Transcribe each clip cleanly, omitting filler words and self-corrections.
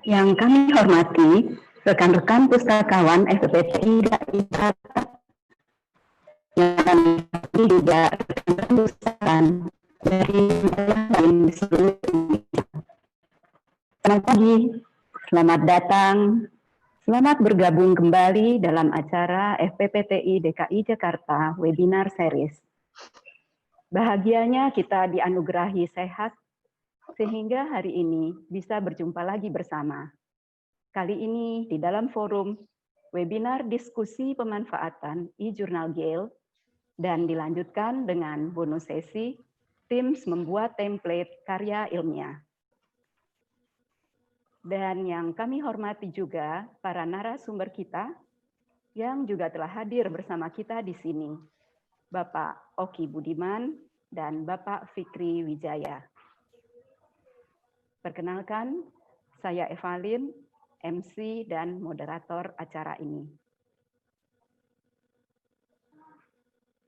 Yang kami hormati rekan-rekan pustakawan FPPTI yang juga rekan-rekan pustakaan dari lain di seluruh Indonesia. Selamat pagi, selamat datang, selamat bergabung kembali dalam acara FPPTI DKI Jakarta Webinar Series. Bahagianya kita dianugerahi sehat sehingga hari ini bisa berjumpa lagi bersama. Kali ini di dalam forum webinar diskusi pemanfaatan e-jurnal Gale dan dilanjutkan dengan bonus sesi Teams membuat template karya ilmiah. Dan yang kami hormati juga para narasumber kita yang juga telah hadir bersama kita di sini, Bapak Oki Budiman dan Bapak Fikri Wijaya. Perkenalkan, saya Evalin, MC dan moderator acara ini.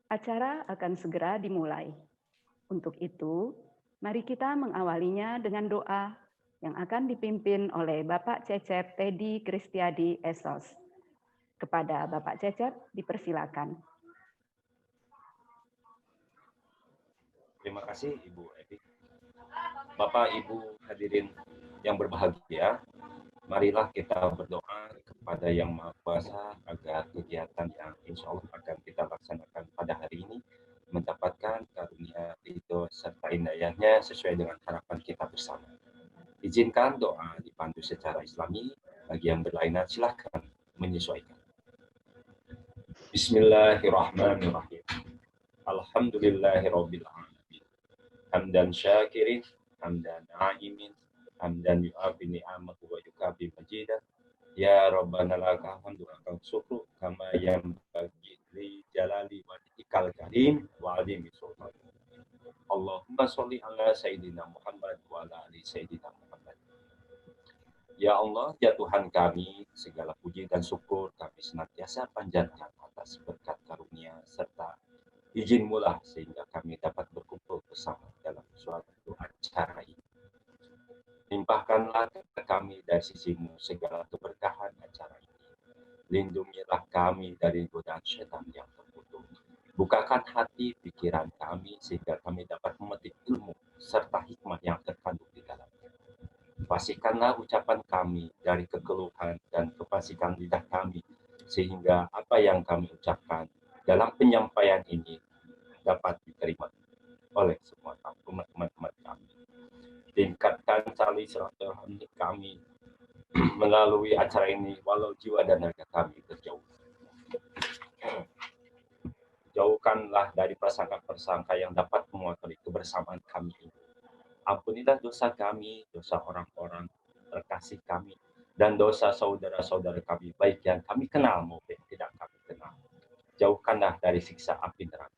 Acara akan segera dimulai. Untuk itu, mari kita mengawalinya dengan doa yang akan dipimpin oleh Bapak Cecep Teddy Kristiadi Esos. Kepada Bapak Cecep, dipersilakan. Terima kasih Ibu Evi. Bapak, Ibu hadirin yang berbahagia, marilah kita berdoa kepada Yang Maha Kuasa agar kegiatan yang insya Allah akan kita laksanakan pada hari ini mendapatkan karunia ridho serta inayahnya sesuai dengan harapan kita bersama. Izinkan doa dipandu secara Islami, bagi yang berlainan silahkan menyesuaikan. Bismillahirrahmanirrahim. Alhamdulillahirabbil alamin. Hamdan syakirin, hamdan na'imin, hamdan yu'afi ni'amahu wa yukafi majidah. Ya Rabbana laka hamdu lakal syukru kama yanbaghi li jalali wajhikal karim wa azimi sultan. Allahumma sholli ala sayyidina Muhammad wa ala ali sayyidina Muhammad. Ya Allah, ya Tuhan kami, segala puji dan syukur kami senantiasa panjatkan atas berkat karunia serta izin-Mu lah sehingga kami dapat berkumpul bersama dalam suatu acara ini. Limpahkanlah kepada kami dari sisi-Mu segala keberkahan acara ini. Lindungilah kami dari godaan syaitan yang terkutuk. Bukakan hati pikiran kami sehingga kami dapat memetik ilmu serta hikmah yang terkandung di dalamnya. Pastikanlah ucapan kami dari kekeluhan dan kefasikan lidah kami sehingga apa yang kami ucapkan dalam penyampaian ini dapat diterima oleh semua teman-teman kami. Tingkatkan tali silaturahmi kami melalui acara ini walau jiwa dan raga kami terjauh. Jauhkanlah dari prasangka-prasangka yang dapat mengotori kebersamaan kami ini. Ampunilah dosa kami, dosa orang-orang terkasih kami, dan dosa saudara-saudara kami, baik yang kami kenal maupun tidak kami kenal. Jauhkanlah dari siksa api neraka.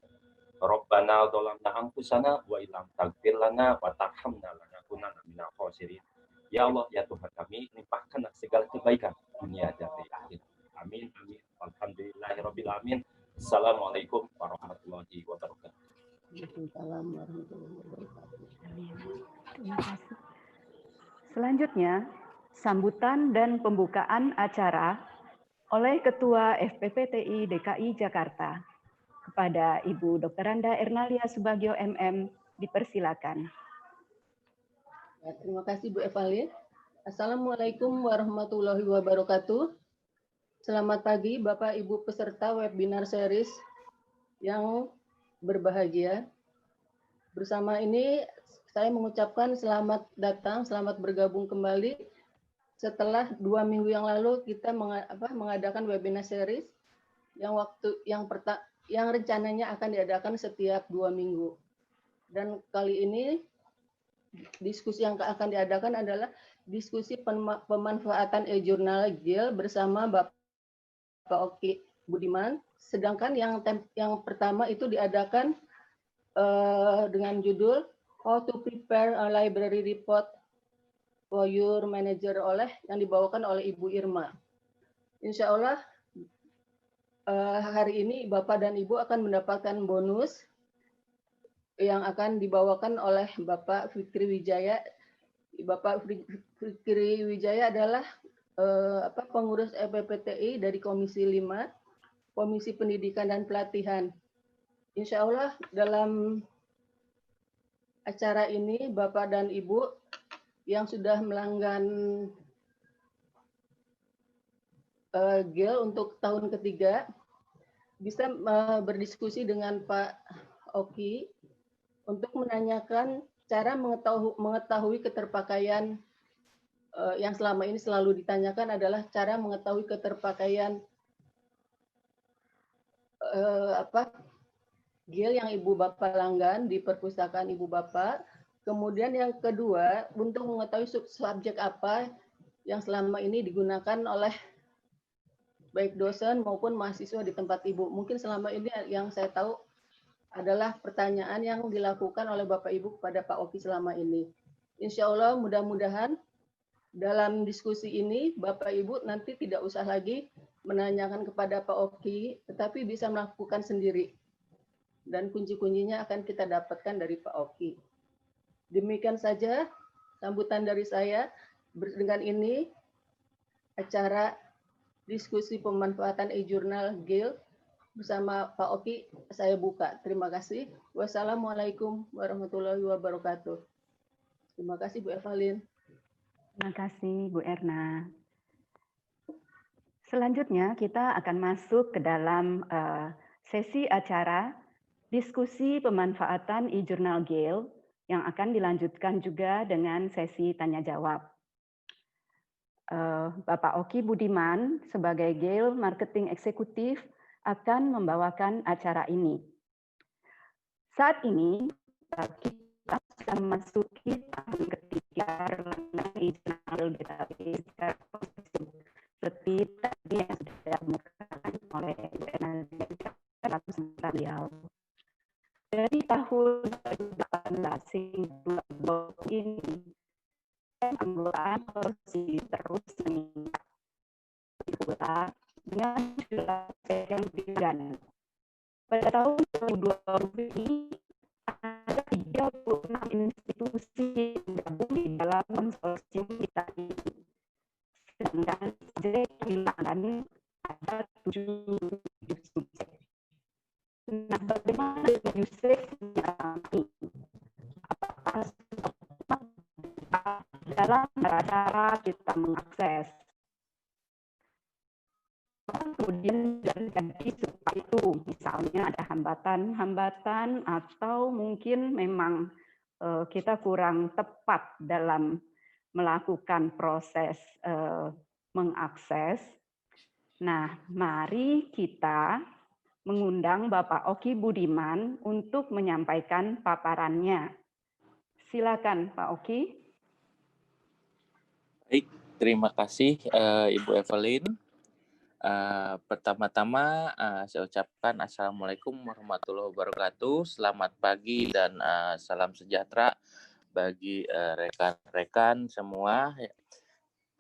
Rabbana dzalamna anfusana wa illam taghfir lana wa tarhamna lanakunanna minal khasirin. Ya Allah, ya Tuhan kami, limpahkanlah segala kebaikan dunia dan di akhirat. Amin, amin. Alhamdulillahirabbil alamin. Assalamualaikum warahmatullahi wabarakatuh. Waalaikumsalam warahmatullahi wabarakatuh. Terima kasih. Selanjutnya, sambutan dan pembukaan acara oleh Ketua FPPTI DKI Jakarta. Kepada Ibu Dr. Randa Ernalia Subagio MM, dipersilakan. Ya, terima kasih Bu Evalin. Assalamualaikum warahmatullahi wabarakatuh. Selamat pagi Bapak Ibu peserta webinar series yang berbahagia. Bersama ini saya mengucapkan selamat datang, selamat bergabung kembali setelah 2 minggu yang lalu kita mengadakan webinar series yang rencananya akan diadakan setiap 2 minggu. Dan kali ini diskusi yang akan diadakan adalah diskusi pemanfaatan e-jurnal Gale bersama Bapak Oki Budiman. Sedangkan yang pertama itu diadakan dengan judul How to Prepare a Library Report for Your Manager yang dibawakan oleh Ibu Irma. Insya Allah hari ini Bapak dan Ibu akan mendapatkan bonus yang akan dibawakan oleh Bapak Fikri Wijaya Bapak Fikri Wijaya adalah pengurus FPPTI dari Komisi 5, Komisi Pendidikan dan Pelatihan. Insya Allah dalam acara ini Bapak dan Ibu yang sudah melanggan GIL untuk tahun ketiga bisa berdiskusi dengan Pak Oki untuk menanyakan cara mengetahui keterpakaian yang selama ini selalu ditanyakan adalah cara mengetahui keterpakaian GIL yang Ibu Bapak langgan di perpustakaan Ibu Bapak. Kemudian yang kedua, untuk mengetahui subjek apa yang selama ini digunakan oleh baik dosen maupun mahasiswa di tempat Ibu. Mungkin selama ini yang saya tahu adalah pertanyaan yang dilakukan oleh Bapak Ibu kepada Pak Oki selama ini. Insya Allah mudah-mudahan dalam diskusi ini Bapak Ibu nanti tidak usah lagi menanyakan kepada Pak Oki, tetapi bisa melakukan sendiri. Dan kunci-kuncinya akan kita dapatkan dari Pak Oki. Demikian saja sambutan dari saya. Dengan ini acara diskusi pemanfaatan e-jurnal GIL bersama Pak Oki saya buka. Terima kasih. Wassalamualaikum warahmatullahi wabarakatuh. Terima kasih Bu Evelyn. Terima kasih Bu Erna. Selanjutnya kita akan masuk ke dalam sesi acara diskusi pemanfaatan e-jurnal GIL yang akan dilanjutkan juga dengan sesi tanya jawab. Bapak Oki Budiman sebagai GIL Marketing Eksekutif akan membawakan acara ini. Saat ini kita sudah memasuki tahun ketiga relevan e-jurnal database seperti tadi yang sudah dikemukakan oleh Bu Erna beliau. Dari tahun 2018 hingga 2020 ini, anggota masih terus meningkat dengan jumlah yang tinggi. Pada tahun 2020 ini ada 36 institusi yang bergabung di dalam konsorsium kita ini. Sedangkan subjek kehilangan ada 7 subjek. Nah, bagaimana subjeknya ini? Apakah dalam cara kita mengakses? Kemudian jadi supaya itu misalnya ada hambatan-hambatan atau mungkin memang kita kurang tepat dalam melakukan proses mengakses. Nah, mari kita mengundang Bapak Oki Budiman untuk menyampaikan paparannya. Silakan Pak Oki. Baik, terima kasih Ibu Evelyn. Pertama-tama saya ucapkan Assalamualaikum warahmatullahi wabarakatuh. Selamat pagi dan salam sejahtera bagi rekan-rekan semua.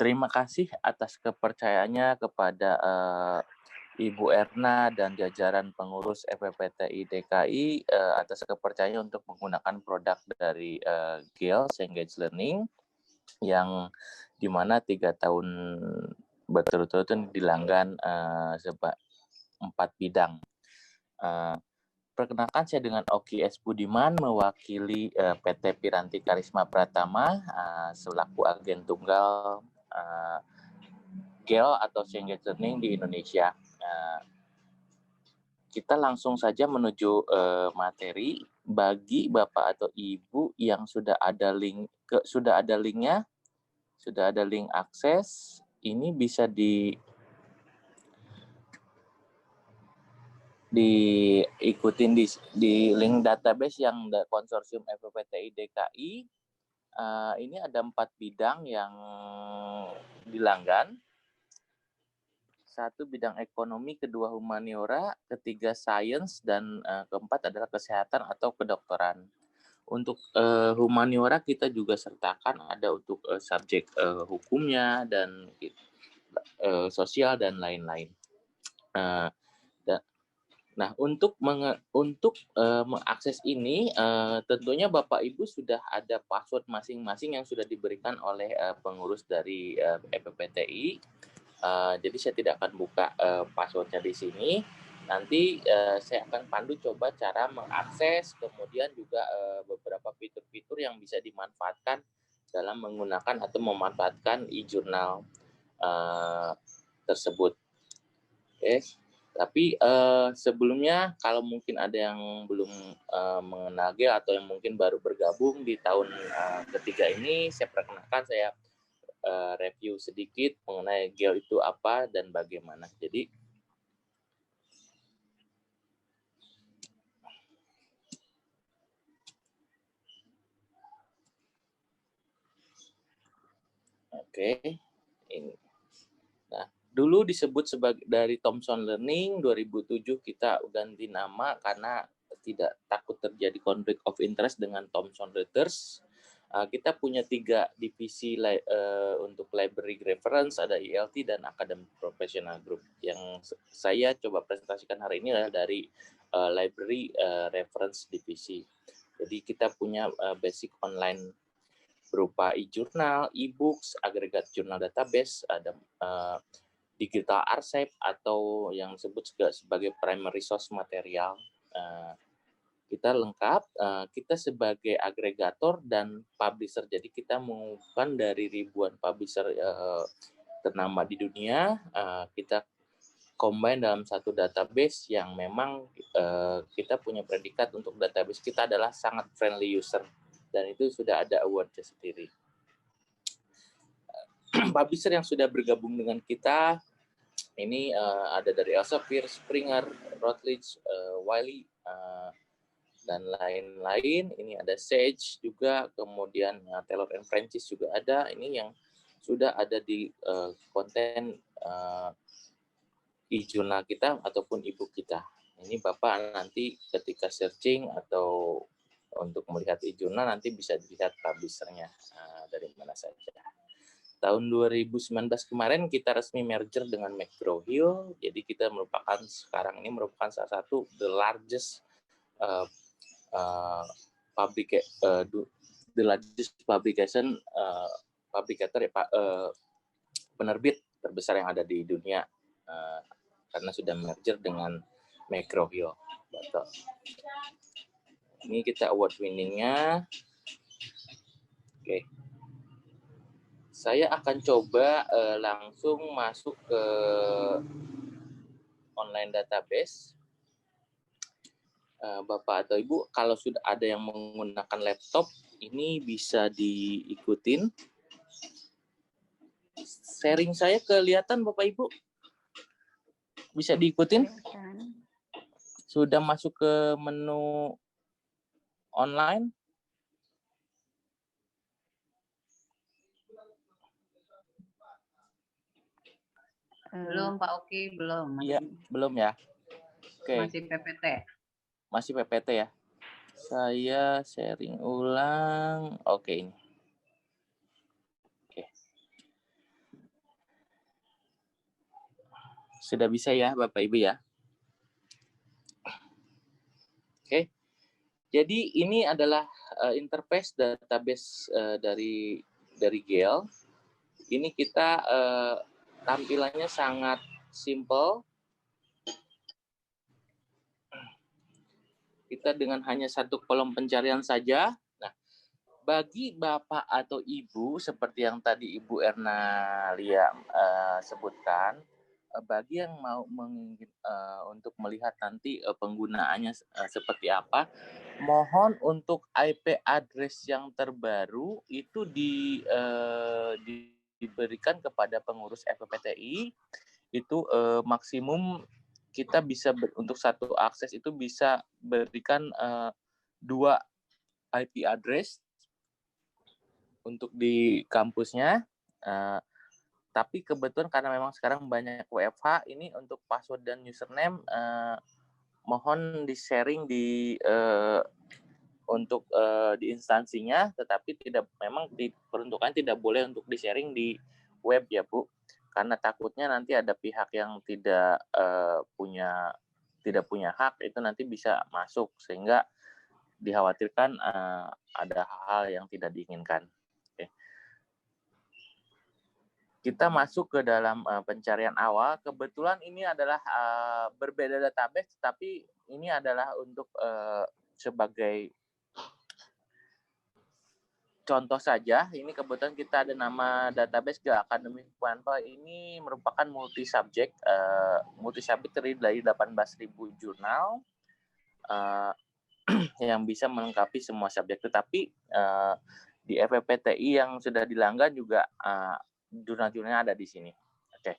Terima kasih atas kepercayaannya kepada Ibu Erna dan jajaran pengurus FPPTI DKI atas kepercayaannya untuk menggunakan produk dari GIL, Cengage Learning, yang dimana 3 tahun berturut-turut dilanggan 4 bidang. Perkenalkan, saya dengan Oki S. Budiman mewakili PT Piranti Karisma Pratama selaku agen tunggal GIL atau Cengage Learning di Indonesia. Kita langsung saja menuju materi. Bagi Bapak atau Ibu yang sudah ada link linknya, sudah ada link akses, ini bisa diikutin di link database yang konsorsium FPPTI DKI. Ini ada 4 bidang yang dilanggan. 1 bidang ekonomi, kedua humaniora, ketiga sains, dan keempat adalah kesehatan atau kedokteran. Untuk humaniora kita juga sertakan ada untuk subjek hukumnya dan sosial dan lain-lain. Nah, untuk mengakses ini, tentunya Bapak Ibu sudah ada password masing-masing yang sudah diberikan oleh pengurus dari EPPTI. Jadi saya tidak akan buka passwordnya di sini. Nanti saya akan pandu coba cara mengakses, kemudian juga beberapa fitur-fitur yang bisa dimanfaatkan dalam menggunakan atau memanfaatkan e-journal tersebut. Oke. Tapi sebelumnya kalau mungkin ada yang belum mengenal GEL atau yang mungkin baru bergabung di tahun ketiga ini, saya perkenalkan, saya review sedikit mengenai GEL itu apa dan bagaimana. Jadi oke, ini. Nah, dulu disebut sebagai dari Thomson Learning, 2007 kita ganti nama karena tidak takut terjadi konflik of interest dengan Thomson Reuters. Kita punya 3 divisi untuk library reference, ada ILT dan academic professional group. Yang saya coba presentasikan hari ini adalah dari library reference divisi. Jadi kita punya basic online berupa e-journal, e-books, agregat jurnal database, ada digital archive atau yang disebut juga sebagai primary source material. Kita lengkap, kita sebagai agregator dan publisher, jadi kita mengumpulkan dari ribuan publisher ternama di dunia, kita combine dalam satu database yang memang kita punya predikat untuk database kita adalah sangat friendly user, dan itu sudah ada award-nya sendiri. Publisher yang sudah bergabung dengan kita, ini ada dari Elsevier, Springer, Routledge, Wiley, dan lain-lain. Ini ada Sage juga, kemudian Taylor & Francis juga ada. Ini yang sudah ada di konten e-journal kita ataupun e-book kita. Ini Bapak nanti ketika searching atau untuk melihat e-journal nanti bisa dilihat publishernya dari mana saja. Tahun 2019 kemarin kita resmi merger dengan McGraw-Hill, jadi kita sekarang ini merupakan salah satu the largest penerbit terbesar yang ada di dunia, karena sudah merger dengan McGraw-Hill. Ini kita award winningnya. Oke. Saya akan coba langsung masuk ke online database. Bapak atau Ibu, kalau sudah ada yang menggunakan laptop, ini bisa diikutin. Sharing saya kelihatan Bapak Ibu? Bisa diikutin? Sudah masuk ke menu online? Belum Pak Oki, belum. Iya, belum ya. Oke. Masih PPT. Masih PPT ya. Saya sharing ulang. Oke, ini. Oke. Sudah bisa ya Bapak Ibu ya. Oke. Jadi ini adalah interface database dari GEL. Ini kita tampilannya sangat simple. Kita dengan hanya satu kolom pencarian saja. Nah, bagi Bapak atau Ibu, seperti yang tadi Ibu Erna Lia sebutkan, bagi yang mau untuk melihat nanti penggunaannya seperti apa, mohon untuk IP address yang terbaru itu diberikan kepada pengurus EPPTI. Itu maksimum kita bisa untuk satu akses itu bisa berikan 2 IP address untuk di kampusnya. Tapi kebetulan karena memang sekarang banyak WFH, ini untuk password dan username mohon di-sharing untuk di instansinya, tetapi memang peruntukan tidak boleh untuk di-sharing di web ya Bu, karena takutnya nanti ada pihak yang tidak punya tidak punya hak itu nanti bisa masuk, sehingga dikhawatirkan ada hal-hal yang tidak diinginkan. Oke. Kita masuk ke dalam pencarian awal. Kebetulan ini adalah berbeda database, tapi ini adalah untuk sebagai contoh saja. Ini kebetulan kita ada nama database Academic Manfa. Ini merupakan multi-subjek. Multi-subjek terdiri dari 18.000 jurnal yang bisa melengkapi semua subjek. Tetapi di FPPTI yang sudah dilanggan juga jurnal-jurnalnya ada di sini. Oke.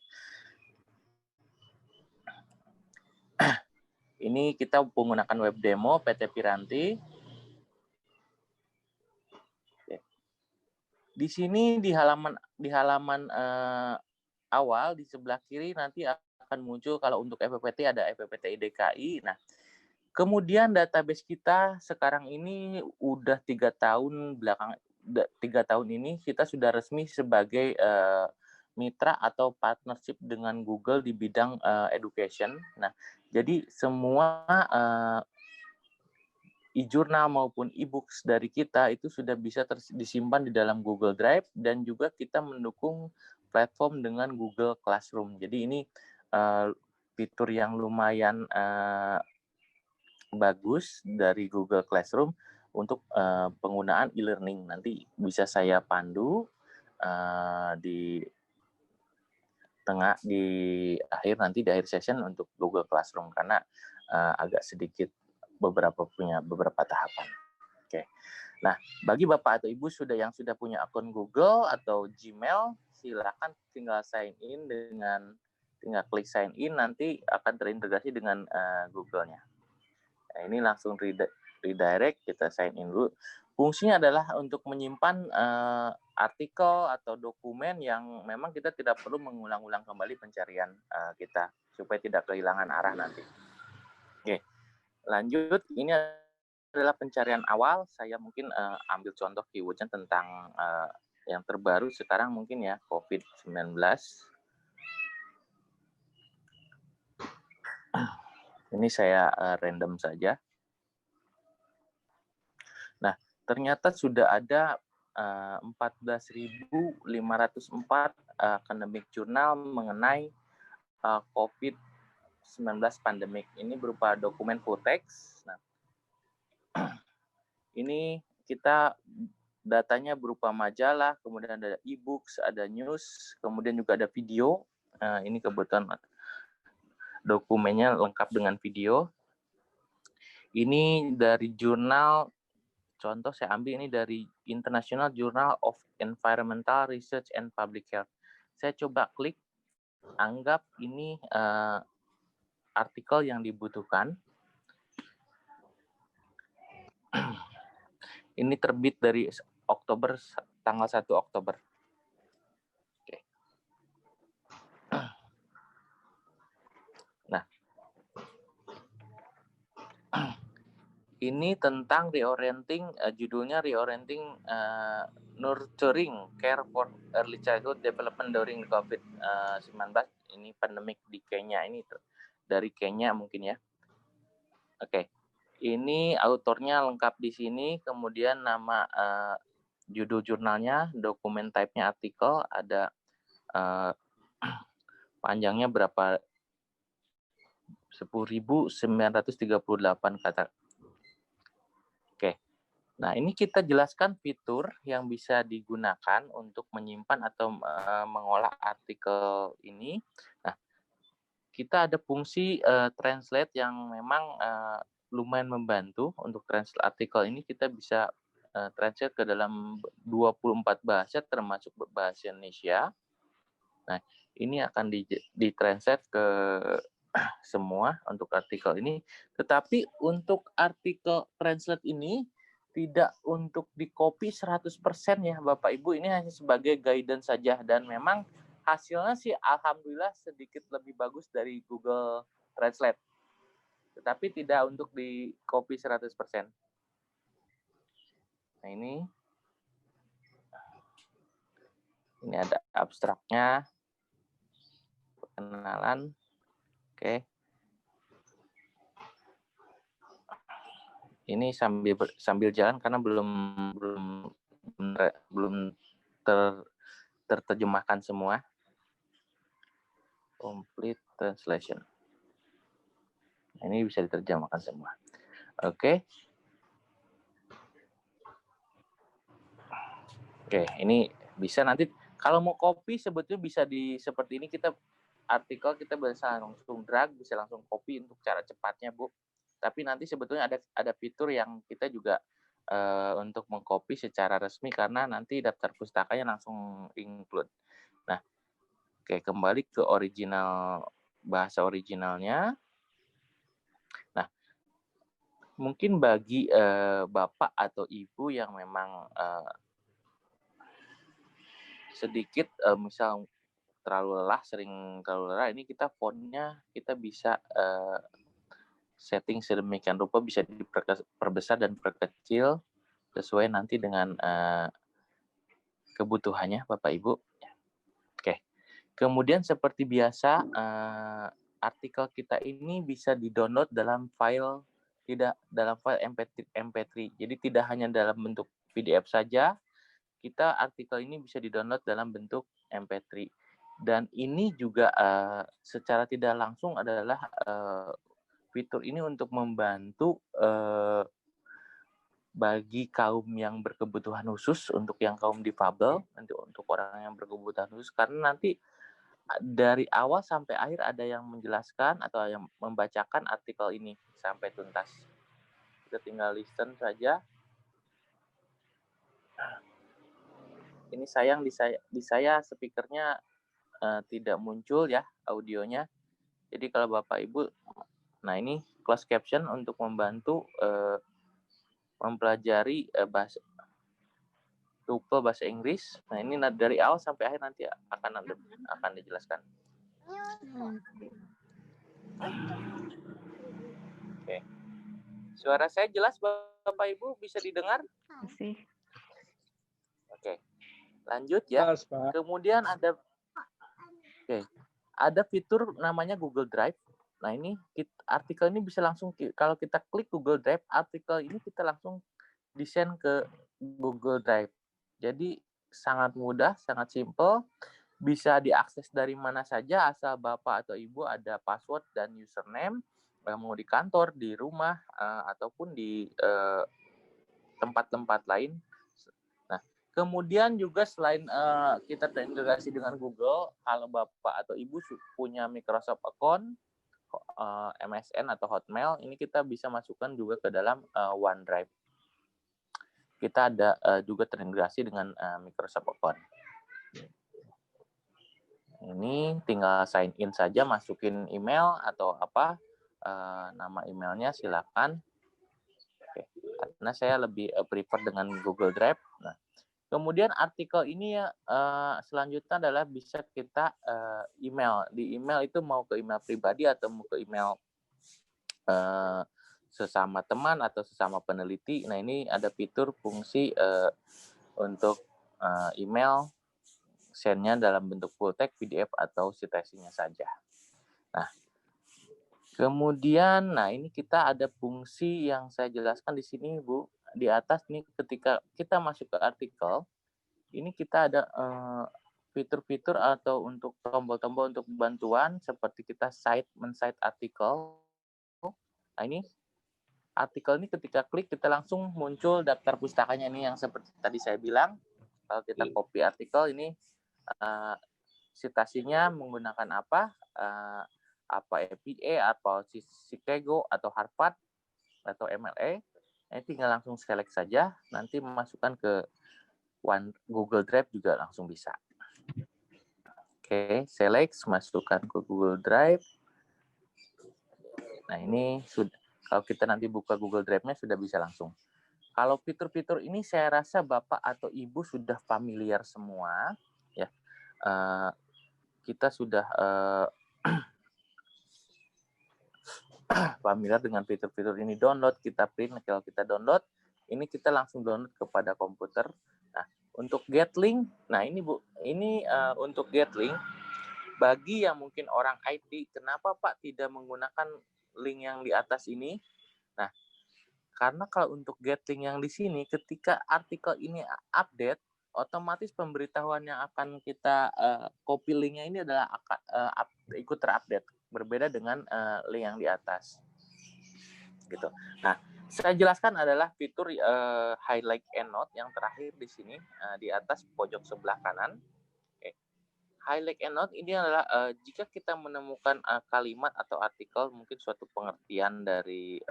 Ini kita menggunakan web demo PT Piranti. Di sini di halaman awal di sebelah kiri nanti akan muncul kalau untuk FPPT ada FPPTI DKI. Nah, kemudian database kita sekarang ini udah 3 tahun ini kita sudah resmi sebagai mitra atau partnership dengan Google di bidang education. Nah, jadi semua e-jurnal maupun e-books dari kita itu sudah bisa disimpan di dalam Google Drive, dan juga kita mendukung platform dengan Google Classroom. Jadi ini fitur yang lumayan bagus dari Google Classroom untuk penggunaan e-learning. Nanti bisa saya pandu di akhir session untuk Google Classroom, karena agak sedikit punya beberapa tahapan. Oke. Nah, bagi Bapak atau Ibu yang sudah punya akun Google atau Gmail, silakan tinggal klik sign in, nanti akan terintegrasi dengan Google-nya. Nah, ini langsung redirect, kita sign in dulu. Fungsinya adalah untuk menyimpan artikel atau dokumen yang memang kita tidak perlu mengulang-ulang kembali pencarian kita, supaya tidak kehilangan arah nanti. Oke. Lanjut, ini adalah pencarian awal. Saya mungkin ambil contoh keywordnya tentang yang terbaru sekarang mungkin ya, COVID-19. Ini saya random saja. Nah, ternyata sudah ada 14.504 academic jurnal mengenai COVID-19 pandemic. Ini berupa dokumen full text. Nah, ini kita datanya berupa majalah, kemudian ada e-books, ada news, kemudian juga ada video. Ini kebetulan dokumennya lengkap dengan video. Ini dari jurnal, contoh saya ambil ini dari International Journal of Environmental Research and Public Health. Saya coba klik, anggap ini artikel yang dibutuhkan. Ini terbit dari Oktober, tanggal 1 Oktober. Oke. Nah, ini tentang reorienting, judulnya reorienting nurturing care for early childhood development during COVID-19. Ini pandemik di Kenya, ini dari Kenya mungkin ya. Oke. Ini autornya lengkap di sini, kemudian nama judul jurnalnya, dokumen type-nya artikel, ada panjangnya berapa, 10.938 kata. Oke. Nah, ini kita jelaskan fitur yang bisa digunakan untuk menyimpan atau mengolah artikel ini. Nah, kita ada fungsi translate yang memang lumayan membantu. Untuk translate artikel ini kita bisa translate ke dalam 24 bahasa termasuk bahasa Indonesia. Nah, ini akan ditranslate ke semua untuk artikel ini. Tetapi untuk artikel translate ini tidak untuk di-copy 100% ya Bapak Ibu. Ini hanya sebagai guidance saja, dan memang hasilnya sih alhamdulillah sedikit lebih bagus dari Google Translate. Tetapi tidak untuk di-copy 100%. Nah, ini ada abstraknya, perkenalan. Oke. Ini sambil jalan karena belum terjemahkan semua. Complete translation. Ini bisa diterjemahkan semua. Oke. Oke, ini bisa nanti kalau mau copy sebetulnya bisa seperti ini, kita artikel kita bisa langsung drag, bisa langsung copy untuk cara cepatnya, Bu. Tapi nanti sebetulnya ada fitur yang kita juga untuk mengcopy secara resmi karena nanti daftar pustakanya langsung include. Nah, oke, kembali ke bahasa originalnya. Nah, mungkin bagi Bapak atau Ibu yang memang sedikit misal sering terlalu lelah, ini kita fontnya kita bisa setting sedemikian rupa, bisa diperbesar dan perkecil sesuai nanti dengan kebutuhannya Bapak Ibu. Oke. Kemudian seperti biasa artikel kita ini bisa di-download dalam file MP3. Jadi tidak hanya dalam bentuk PDF saja, kita artikel ini bisa di-download dalam bentuk MP3. Dan ini juga secara tidak langsung adalah fitur ini untuk membantu bagi kaum yang berkebutuhan khusus, untuk yang kaum difabel, nanti untuk orang yang berkebutuhan khusus, karena nanti dari awal sampai akhir ada yang menjelaskan atau yang membacakan artikel ini sampai tuntas. Kita tinggal listen saja. Ini sayang di saya speakernya tidak muncul ya audionya. Jadi kalau Bapak Ibu, nah ini closed caption untuk membantu mempelajari tuple bahasa Inggris. Nah ini dari awal sampai akhir nanti akan dijelaskan. Oke. Suara saya jelas Bapak Ibu, bisa didengar? Masih. Oke. Lanjut ya. Kemudian ada fitur namanya Google Drive. Nah ini artikel ini bisa langsung, kalau kita klik Google Drive, artikel ini kita langsung di-send ke Google Drive. Jadi sangat mudah, sangat simple, bisa diakses dari mana saja asal Bapak atau Ibu ada password dan username, mau di kantor, di rumah, ataupun di tempat-tempat lain. Nah, kemudian juga selain kita terintegrasi dengan Google, kalau Bapak atau Ibu punya Microsoft account, MSN atau Hotmail, ini kita bisa masukkan juga ke dalam OneDrive. Kita ada juga terintegrasi dengan Microsoft account. Ini tinggal sign in saja, masukin email atau apa, nama emailnya silakan. Oke. Karena saya lebih prefer dengan Google Drive. Nah, kemudian artikel ini selanjutnya adalah bisa kita email. Di email itu mau ke email pribadi atau mau ke email sesama teman atau sesama peneliti. Nah ini ada fitur fungsi untuk email send-nya dalam bentuk full text, PDF atau citasinya saja. Nah, kemudian, ini kita ada fungsi yang saya jelaskan di sini, Bu. Di atas nih, ketika kita masuk ke artikel, ini kita ada fitur-fitur atau untuk tombol-tombol untuk bantuan, seperti kita men-cite artikel. Nah, ini artikel ini ketika klik, kita langsung muncul daftar pustakanya ini yang seperti tadi saya bilang. Kalau kita copy artikel ini, citasinya menggunakan apa APA, apa Chicago atau Harvard atau MLA, ini tinggal langsung select saja, nanti memasukkan ke Google Drive juga langsung bisa. Oke, select, masukkan ke Google Drive. Nah ini sudah, kalau kita nanti buka Google Drive-nya sudah bisa langsung. Kalau fitur-fitur ini saya rasa Bapak atau Ibu sudah familiar semua, ya. Kita sudah familiar dengan fitur-fitur ini. Download, kita print, kalau kita download, ini kita langsung download kepada komputer. Nah, untuk get link, nah ini Bu, ini untuk get link, bagi yang mungkin orang IT, kenapa Pak tidak menggunakan link yang di atas ini? Nah, Karena kalau untuk Gatling yang di sini, ketika artikel ini update, otomatis pemberitahuan yang akan kita copy linknya ini adalah ikut terupdate, berbeda dengan link yang di atas. Gitu. Nah, saya jelaskan adalah fitur highlight EndNote yang terakhir di sini di atas pojok sebelah kanan. Highlight EndNote ini adalah jika kita menemukan kalimat atau artikel, mungkin suatu pengertian dari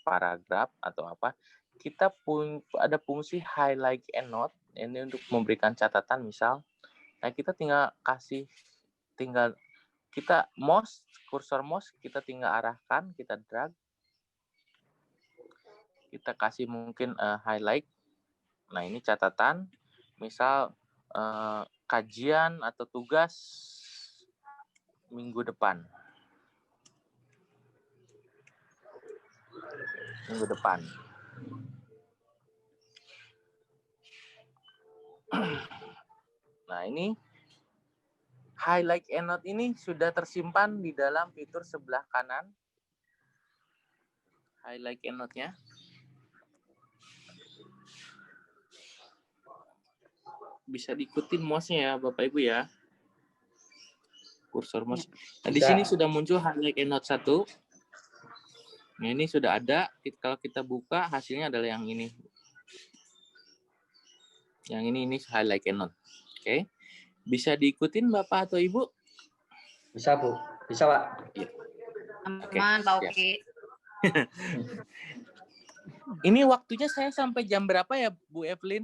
paragraf atau apa, kita ada fungsi highlight EndNote ini untuk memberikan catatan misal. Nah, kita kita kursor mouse kita tinggal arahkan, kita drag, kita kasih mungkin highlight. Nah, ini catatan, misal kajian atau tugas minggu depan. Nah, ini highlight EndNote ini sudah tersimpan di dalam fitur sebelah kanan. Highlight EndNote-nya. Bisa diikutin mouse-nya ya, Bapak Ibu ya. Kursor mouse. Nah, di sini sudah muncul highlight EndNote 1. Nah, ini sudah ada. Kalau kita buka, hasilnya adalah yang ini. Yang ini highlight EndNote. Oke. Bisa diikutin Bapak atau Ibu? Bisa, Bu. Bisa, Pak. Iya. Aman, Pak Oki. Ini waktunya saya sampai jam berapa ya, Bu Evelyn?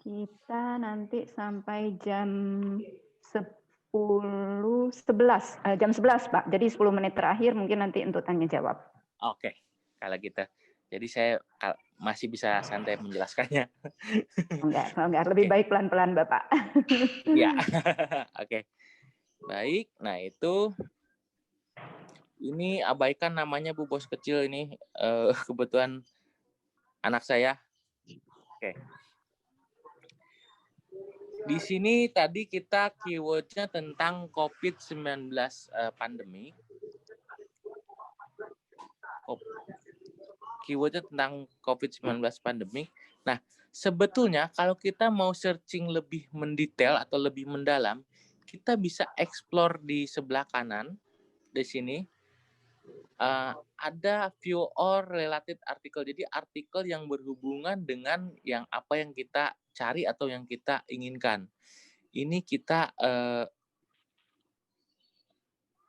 Kita nanti sampai jam 11, jam 11, Pak. Jadi 10 menit terakhir mungkin nanti untuk tanya jawab. Oke, kalau gitu. Jadi saya masih bisa santai menjelaskannya. Enggak. Lebih baik pelan-pelan, Bapak. Ya, oke. Baik, nah itu. Ini abaikan namanya Bu Bos Kecil ini. Kebetulan anak saya. Oke. Di sini tadi kita keyword-nya tentang COVID-19 pandemi. Keyword-nya tentang COVID-19 pandemi. Nah, sebetulnya kalau kita mau searching lebih mendetail atau lebih mendalam, kita bisa explore di sebelah kanan di sini. Ada view or related article. Jadi artikel yang berhubungan dengan apa yang kita cari atau yang kita inginkan. Ini kita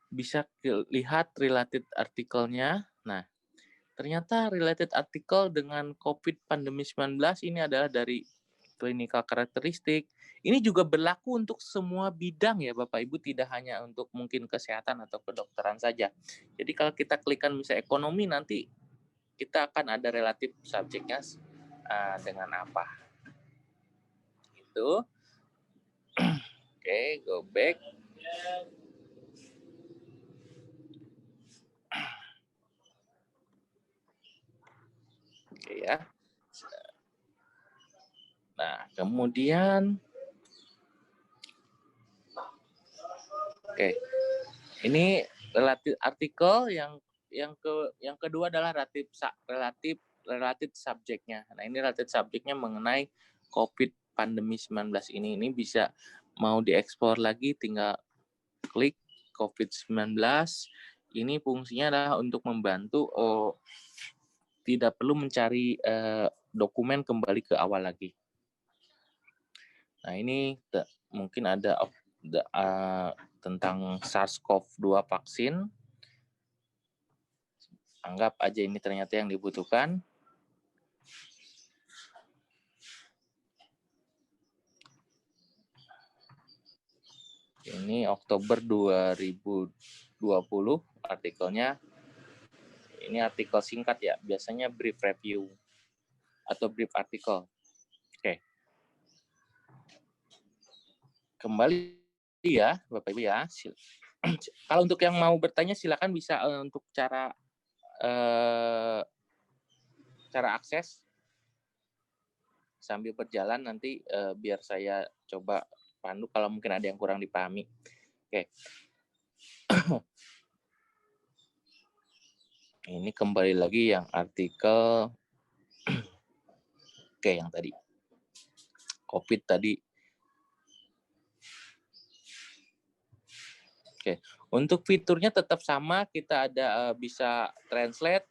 bisa lihat related artikelnya. Nah, ternyata related artikel dengan COVID pandemi 19 ini adalah dari clinical karakteristik. Ini juga berlaku untuk semua bidang ya Bapak Ibu, tidak hanya untuk mungkin kesehatan atau kedokteran saja. Jadi kalau kita klikkan misalnya ekonomi, nanti kita akan ada relatif subjeknya dengan apa. Itu. Oke, go back. Oke ya. Nah, kemudian ini relatif artikel yang kedua adalah relatif subjeknya. Nah, ini relatif subjeknya mengenai COVID pandemi 19 ini. Ini bisa mau diekspor lagi, tinggal klik COVID-19. Ini fungsinya adalah untuk membantu tidak perlu mencari dokumen kembali ke awal lagi. Nah, ini mungkin ada tentang SARS-CoV-2 vaksin. Anggap aja ini ternyata yang dibutuhkan. Ini Oktober 2020 artikelnya. Ini artikel singkat ya, biasanya brief review atau brief artikel. Oke. Kembali ya, Bapak Ibu ya. Kalau untuk yang mau bertanya silakan bisa untuk cara akses sambil berjalan nanti biar saya coba pandu kalau mungkin ada yang kurang dipahami. Oke. Ini kembali lagi yang artikel oke yang tadi COVID tadi. Oke, untuk fiturnya tetap sama, kita ada bisa translate,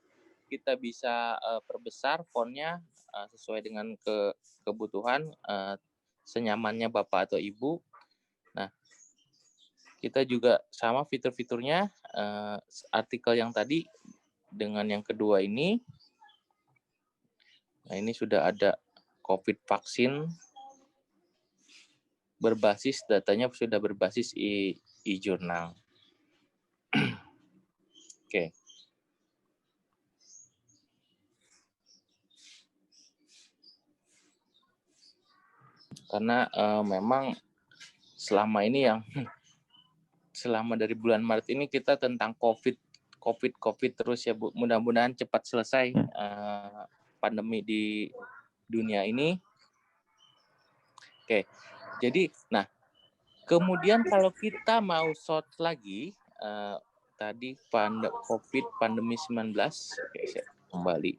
kita bisa perbesar fontnya sesuai dengan kebutuhan, senyamannya Bapak atau Ibu. Nah, kita juga sama fitur-fiturnya, artikel yang tadi dengan yang kedua ini. Nah, ini sudah ada COVID vaksin berbasis, datanya sudah berbasis e-jurnal. Oke. Karena memang selama ini selama dari bulan Maret ini kita tentang COVID terus ya Bu. Mudah-mudahan cepat selesai pandemi di dunia ini. Oke. Jadi, nah, kemudian kalau kita mau short lagi, tadi COVID pandemi 19, oke, saya kembali.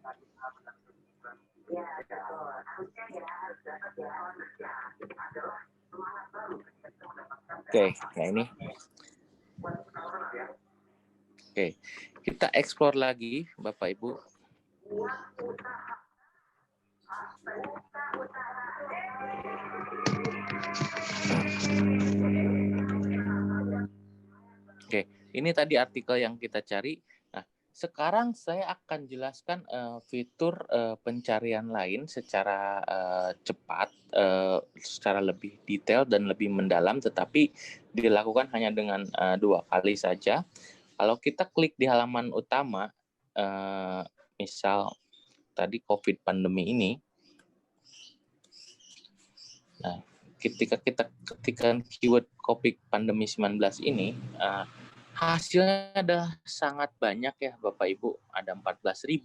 Oke, nah ini. Oke, kita explore lagi, Bapak Ibu. Oke, ini tadi artikel yang kita cari. Nah, sekarang saya akan jelaskan fitur pencarian lain secara cepat, secara lebih detail dan lebih mendalam, tetapi dilakukan hanya dengan 2 kali saja. Kalau kita klik di halaman utama, misal tadi COVID pandemi ini, nah, ketika kita ketikkan keyword COVID pandemi 19 ini, hasilnya adalah sangat banyak ya Bapak Ibu, ada 14.000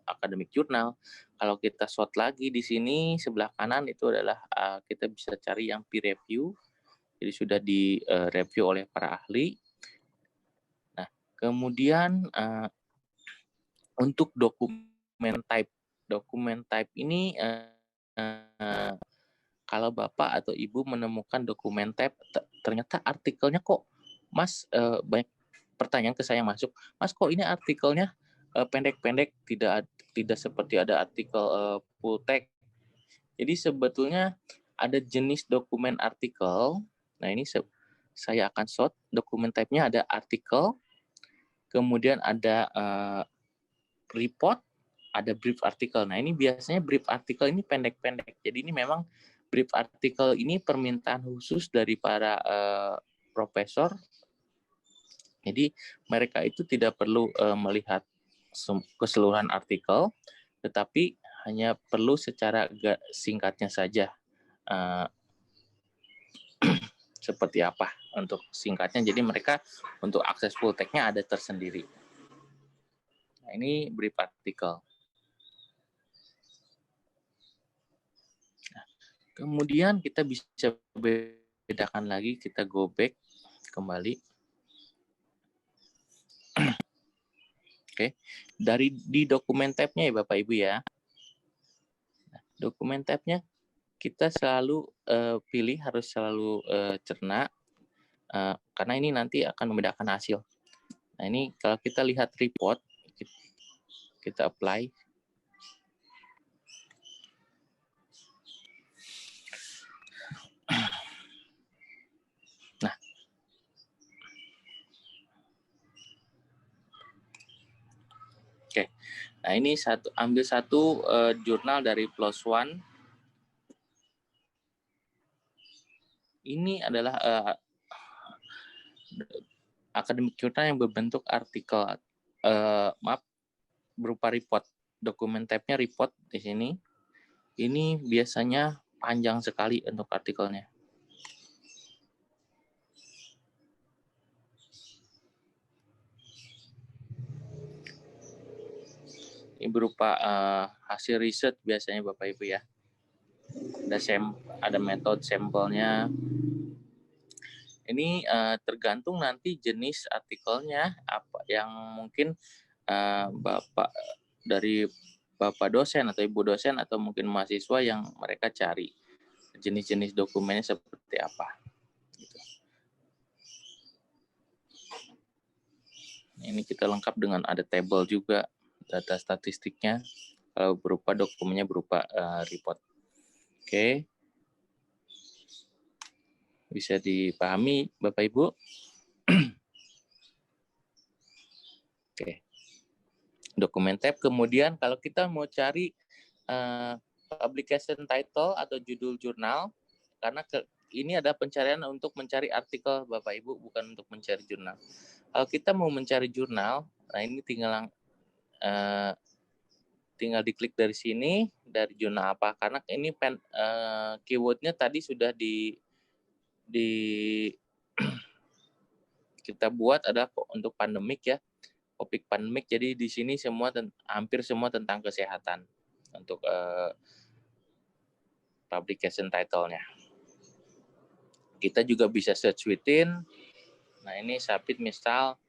academic journal. Kalau kita sort lagi di sini sebelah kanan itu adalah kita bisa cari yang peer review, jadi sudah di review oleh para ahli. Nah, kemudian untuk dokumen type ini kalau Bapak atau Ibu menemukan dokumen type, ternyata artikelnya kok, Mas, banyak pertanyaan ke saya masuk, Mas kok ini artikelnya pendek-pendek, tidak seperti ada artikel full text. Jadi sebetulnya ada jenis dokumen artikel. Nah ini saya akan sort, dokumen type-nya ada artikel, kemudian ada report, ada brief artikel. Nah ini biasanya brief artikel ini pendek-pendek. Jadi ini memang brief artikel ini permintaan khusus dari para profesor. Jadi mereka itu tidak perlu melihat keseluruhan artikel, tetapi hanya perlu secara singkatnya saja. Seperti apa untuk singkatnya. Jadi mereka untuk akses full text-nya ada tersendiri. Nah, ini brief artikel. Nah, kemudian kita bisa bedakan lagi, kita go back kembali. Oke, di dokumen tab-nya ya Bapak Ibu ya. Nah, dokumen tab-nya kita selalu pilih, harus selalu cerna, karena ini nanti akan membedakan hasil. Nah ini kalau kita lihat report, kita apply. Nah, oke. Nah ini ambil satu jurnal dari PLOS ONE. Ini adalah academic journal yang berbentuk artikel, berupa report. Dokumen tab-nya report di sini. Ini biasanya panjang sekali untuk artikelnya. Ini berupa hasil riset biasanya Bapak Ibu ya. Ada metode sampelnya. Ini tergantung nanti jenis artikelnya, apa yang mungkin Bapak dari Bapak dosen atau Ibu dosen atau mungkin mahasiswa yang mereka cari jenis-jenis dokumennya seperti apa. Gitu. Ini kita lengkap dengan ada table juga, data statistiknya, kalau berupa dokumennya berupa report. Oke. Bisa dipahami Bapak Ibu? Oke. Dokumen tab. Kemudian kalau kita mau cari publication title atau judul jurnal, karena ini ada pencarian untuk mencari artikel Bapak Ibu, bukan untuk mencari jurnal. Kalau kita mau mencari jurnal, nah ini tinggal diklik dari sini, dari jurnal apa, karena ini keywordnya tadi sudah kita buat adalah untuk pandemik ya, topik pandemik. Jadi di sini hampir semua tentang kesehatan untuk publication title-nya. Kita juga bisa search within. Nah ini submit misal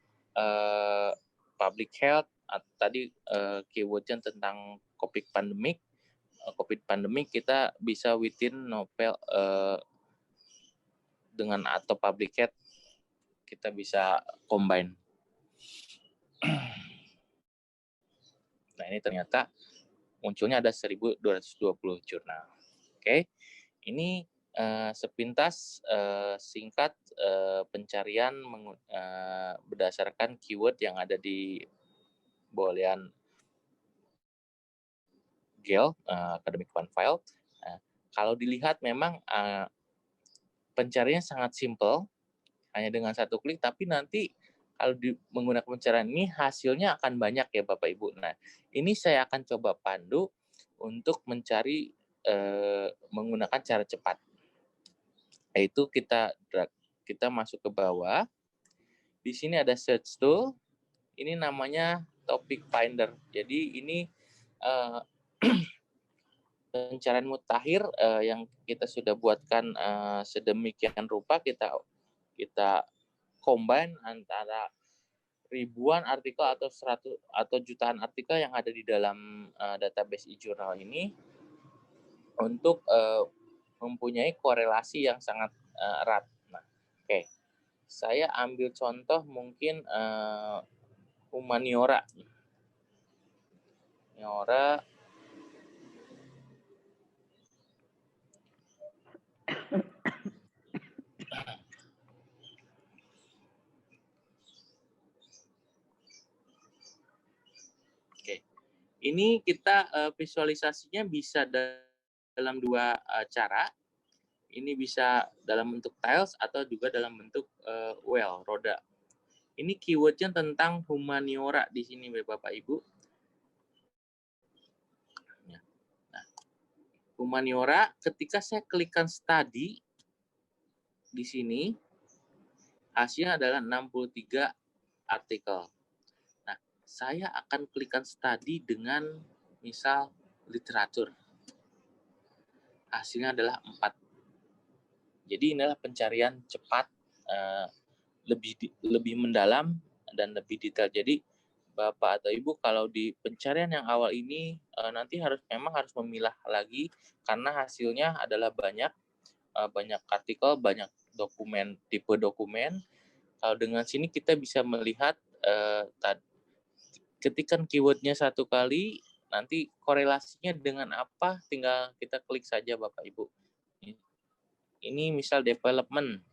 public health, tadi keywordnya tentang COVID pandemic kita bisa within novel dengan atau public health kita bisa combine. Nah ini ternyata munculnya ada 1.220 jurnal. Oke, ini sepintas singkat pencarian berdasarkan keyword yang ada di Boolean GEL Academic One File. Kalau dilihat memang pencariannya sangat simple, hanya dengan satu klik, tapi nanti kalau menggunakan pencarian ini hasilnya akan banyak ya Bapak Ibu. Nah, ini saya akan coba pandu untuk mencari menggunakan cara cepat. Yaitu kita masuk ke bawah. Di sini ada search tool. Ini namanya topic finder. Jadi ini pencarian mutakhir yang kita sudah buatkan sedemikian rupa, kita combine antara ribuan artikel atau jutaan artikel yang ada di dalam database e-journal ini untuk mempunyai korelasi yang sangat erat. Nah, oke. Saya ambil contoh mungkin humaniora. Oke. Ini kita visualisasinya bisa dalam dua cara. Ini bisa dalam bentuk tiles atau juga dalam bentuk well, roda. Ini keywordnya tentang humaniora di sini Bapak Ibu. Nah, humaniora ketika saya klikkan study di sini, hasilnya adalah 63 artikel. Nah, saya akan klikkan study dengan misal literatur. Hasilnya adalah 4. Jadi inilah pencarian cepat, lebih mendalam dan lebih detail. Jadi Bapak atau Ibu kalau di pencarian yang awal ini nanti memang harus memilah lagi karena hasilnya adalah banyak artikel, banyak dokumen, tipe dokumen. Kalau dengan sini kita bisa melihat ketikan keywordnya satu kali, nanti korelasinya dengan apa tinggal kita klik saja Bapak Ibu. Ini misal development,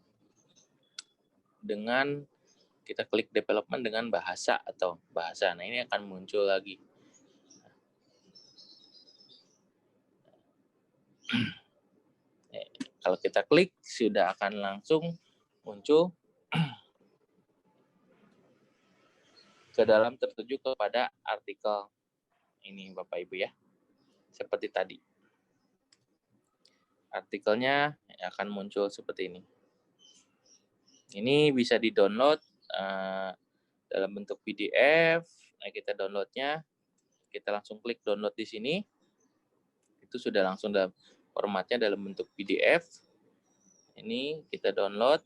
dengan kita klik development dengan bahasa atau bahasa. Nah ini akan muncul lagi. Kalau kita klik sudah akan langsung muncul ke dalam tertuju kepada artikel ini Bapak Ibu ya. Seperti tadi. Artikelnya akan muncul seperti ini. Ini bisa di-download dalam bentuk PDF. Nah, kita downloadnya, kita langsung klik download di sini. Itu sudah langsung dalam formatnya dalam bentuk PDF. Ini kita download.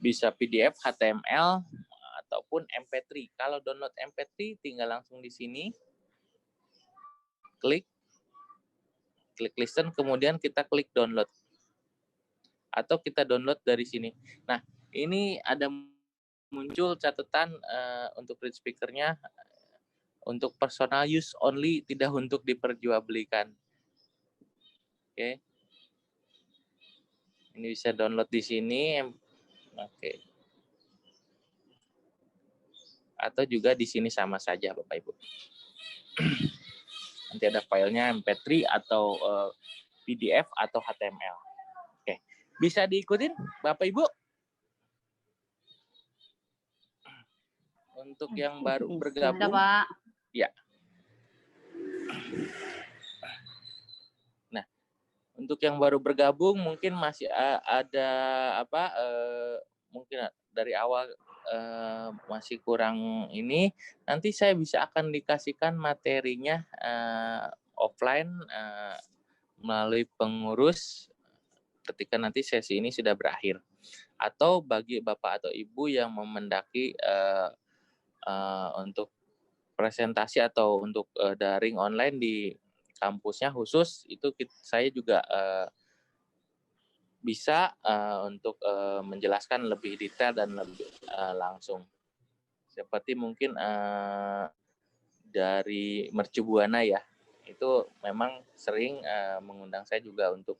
Bisa PDF, HTML, ataupun MP3. Kalau download MP3 tinggal langsung di sini, klik listen, kemudian kita klik download. Atau kita download dari sini. Nah, ini ada muncul catatan untuk read speaker-nya untuk personal use only, tidak untuk diperjualbelikan. Oke. Ini bisa download di sini. Oke. Atau juga di sini sama saja, Bapak Ibu. Nanti ada filenya MP3 atau PDF atau HTML. Oke. Bisa diikutin, Bapak Ibu? Untuk yang baru bergabung. Bisa, Pak. Ya. Nah, untuk yang baru bergabung mungkin masih ada apa? Mungkin dari awal masih kurang ini. Nanti saya bisa akan dikasihkan materinya offline melalui pengurus ketika nanti sesi ini sudah berakhir. Atau bagi Bapak atau Ibu yang memendaki untuk presentasi atau untuk daring online di kampusnya khusus, itu saya juga bisa untuk menjelaskan lebih detail dan lebih langsung. Seperti mungkin dari Mercu Buana ya, itu memang sering mengundang saya juga untuk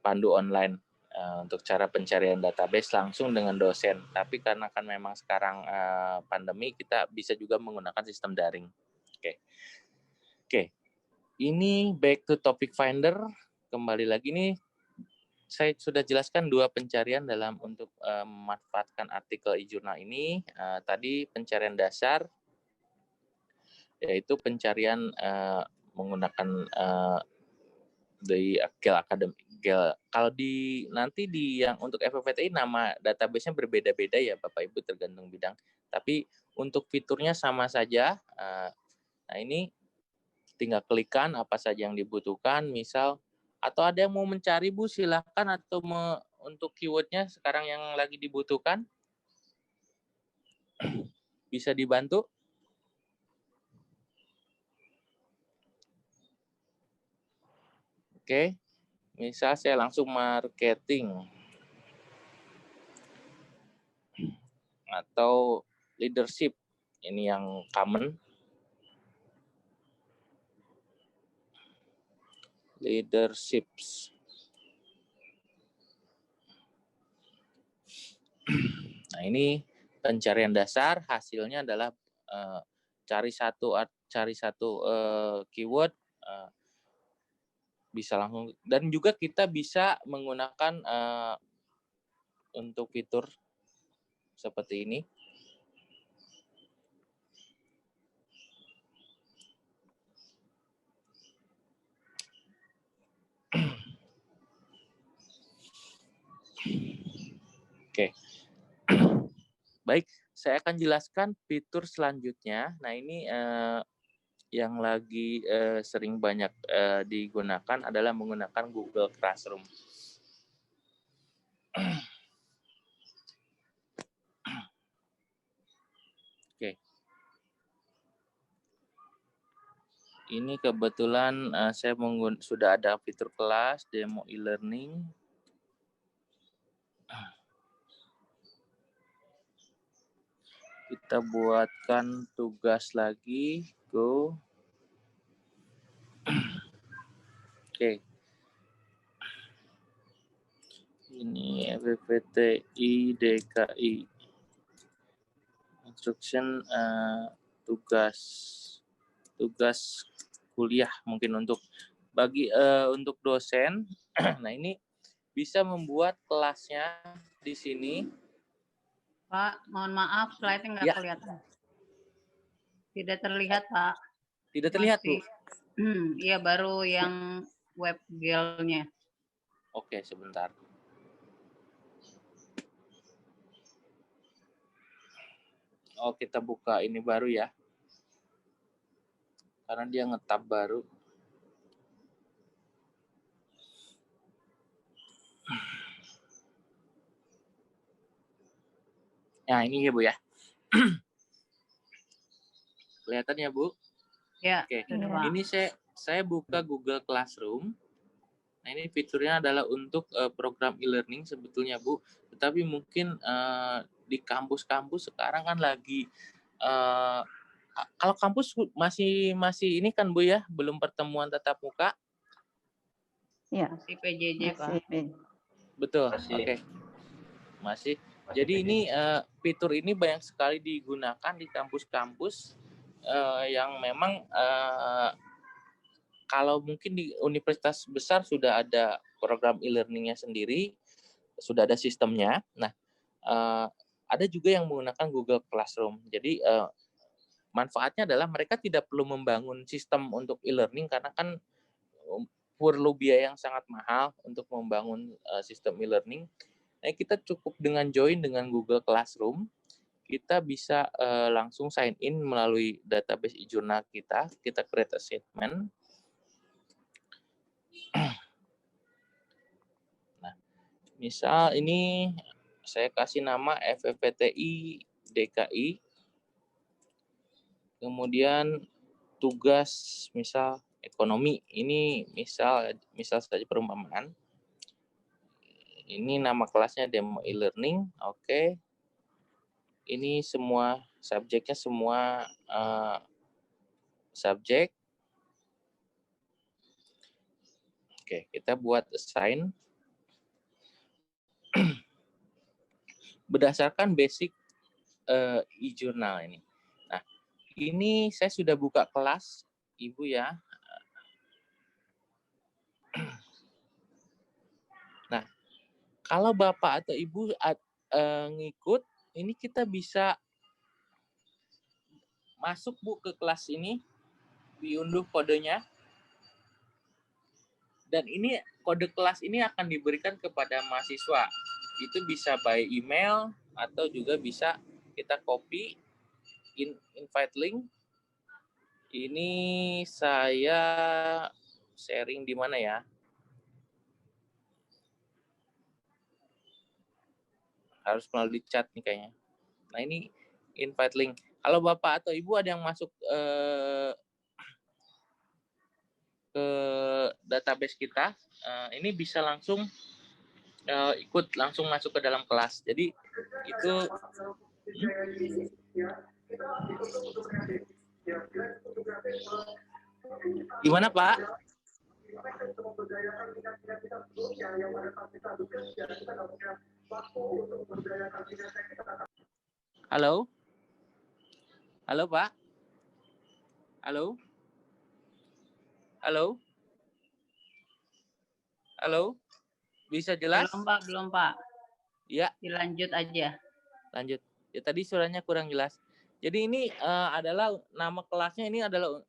pandu online untuk cara pencarian database langsung dengan dosen. Tapi karena kan memang sekarang pandemi, kita bisa juga menggunakan sistem daring. Oke. Ini back to topic finder. Kembali lagi nih, saya sudah jelaskan dua pencarian dalam untuk memanfaatkan artikel e-jurnal ini. Tadi pencarian dasar, yaitu pencarian menggunakan dari GEL Academy. Kalau nanti di yang untuk FPPTI nama database-nya berbeda-beda ya Bapak Ibu, tergantung bidang. Tapi untuk fiturnya sama saja. Nah ini tinggal klikkan apa saja yang dibutuhkan, misal atau ada yang mau mencari Bu, silakan, atau untuk keywordnya sekarang yang lagi dibutuhkan bisa dibantu. Oke, misal saya langsung marketing atau leadership, ini yang common. Leaderships. Nah ini pencarian dasar, hasilnya adalah cari satu keyword, bisa langsung, dan juga kita bisa menggunakan untuk fitur seperti ini. Oke. Baik, saya akan jelaskan fitur selanjutnya. Nah, ini yang lagi sering banyak digunakan adalah menggunakan Google Classroom. Oke. Ini kebetulan saya sudah ada fitur kelas, demo e-learning. Kita buatkan tugas lagi, go. Oke. Ini FPPTI DKI. Instruction tugas kuliah mungkin untuk untuk dosen. Nah, ini bisa membuat kelasnya di sini. Pak, mohon maaf, slide-nya nggak kelihatan. Tidak terlihat, Pak. Tidak terlihat, Bu? Iya, baru yang web GEL-nya. Oke, sebentar. Oh, kita buka ini baru ya. Karena dia ngetab baru. Nah, ini ya Bu ya. Kelihatan ya Bu? Ya, Oke. sudah Iya. Pak. Ini saya buka Google Classroom. Nah, ini fiturnya adalah untuk program e-learning sebetulnya Bu. Tetapi mungkin di kampus-kampus sekarang kan lagi kalau kampus masih ini kan Bu ya, belum pertemuan tatap muka. Ya, Masih PJJ Pak. masih. Betul. Masih. Oke. Masih. Jadi ini fitur ini banyak sekali digunakan di kampus-kampus yang memang kalau mungkin di universitas besar sudah ada program e-learningnya sendiri, sudah ada sistemnya. Nah, ada juga yang menggunakan Google Classroom. Jadi manfaatnya adalah mereka tidak perlu membangun sistem untuk e-learning karena kan perlu biaya yang sangat mahal untuk membangun sistem e-learning. Nah, kita cukup dengan join dengan Google Classroom, kita bisa langsung sign in melalui database e-journal kita create a statement. Nah, misal ini saya kasih nama FFPTI DKI, kemudian tugas misal ekonomi, ini misal saja perumpamaan. Ini nama kelasnya demo e-learning, oke. Ini semua subjeknya semua subjek. Oke, kita buat assign. Berdasarkan basic e-journal ini. Nah, ini saya sudah buka kelas, Ibu ya. Nah, kalau Bapak atau Ibu ngikut, ini kita bisa masuk Bu ke kelas ini, diunduh kodenya. Dan ini kode kelas ini akan diberikan kepada mahasiswa. Itu bisa by email atau juga bisa kita copy invite link. Ini saya sharing di mana ya? Harus melalui chat nih kayaknya. Nah, ini invite link. Kalau Bapak atau Ibu ada yang masuk ke database kita, ini bisa langsung ikut langsung masuk ke dalam kelas. Jadi itu gimana Pak? Halo? Halo Pak? Halo? Halo? Halo? Bisa jelas? Belum Pak. Ya. Dilanjut aja. Lanjut. Ya, tadi suaranya kurang jelas. Jadi ini adalah nama kelasnya ini adalah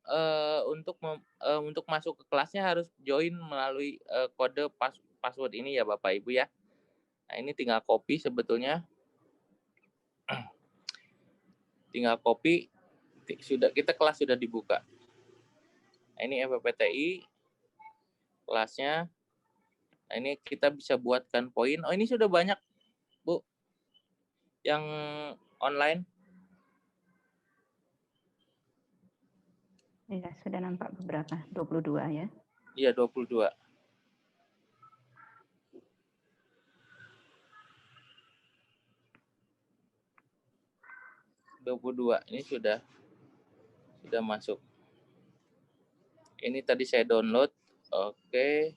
untuk masuk ke kelasnya harus join melalui kode password ini ya Bapak Ibu ya. Nah, ini tinggal copy sebetulnya. Tinggal copy, kelas sudah dibuka. Nah, ini FPPTI kelasnya. Nah, ini kita bisa buatkan poin. Oh, ini sudah banyak Bu yang online. Iya, sudah nampak beberapa, 22 ya. Iya, 22. Ini sudah masuk. Ini tadi saya download. Oke.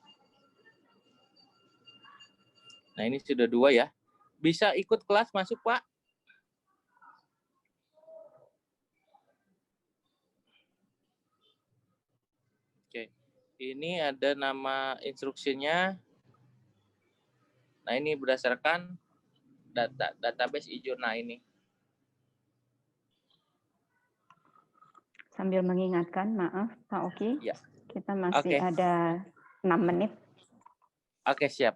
Nah, ini sudah 2 ya. Bisa ikut kelas masuk, Pak? Oke. Ini ada nama instruksinya. Nah, ini berdasarkan database e-journal ini. Sambil mengingatkan, maaf Pak Oki, Ya. kita masih ada 6 menit. Oke, siap.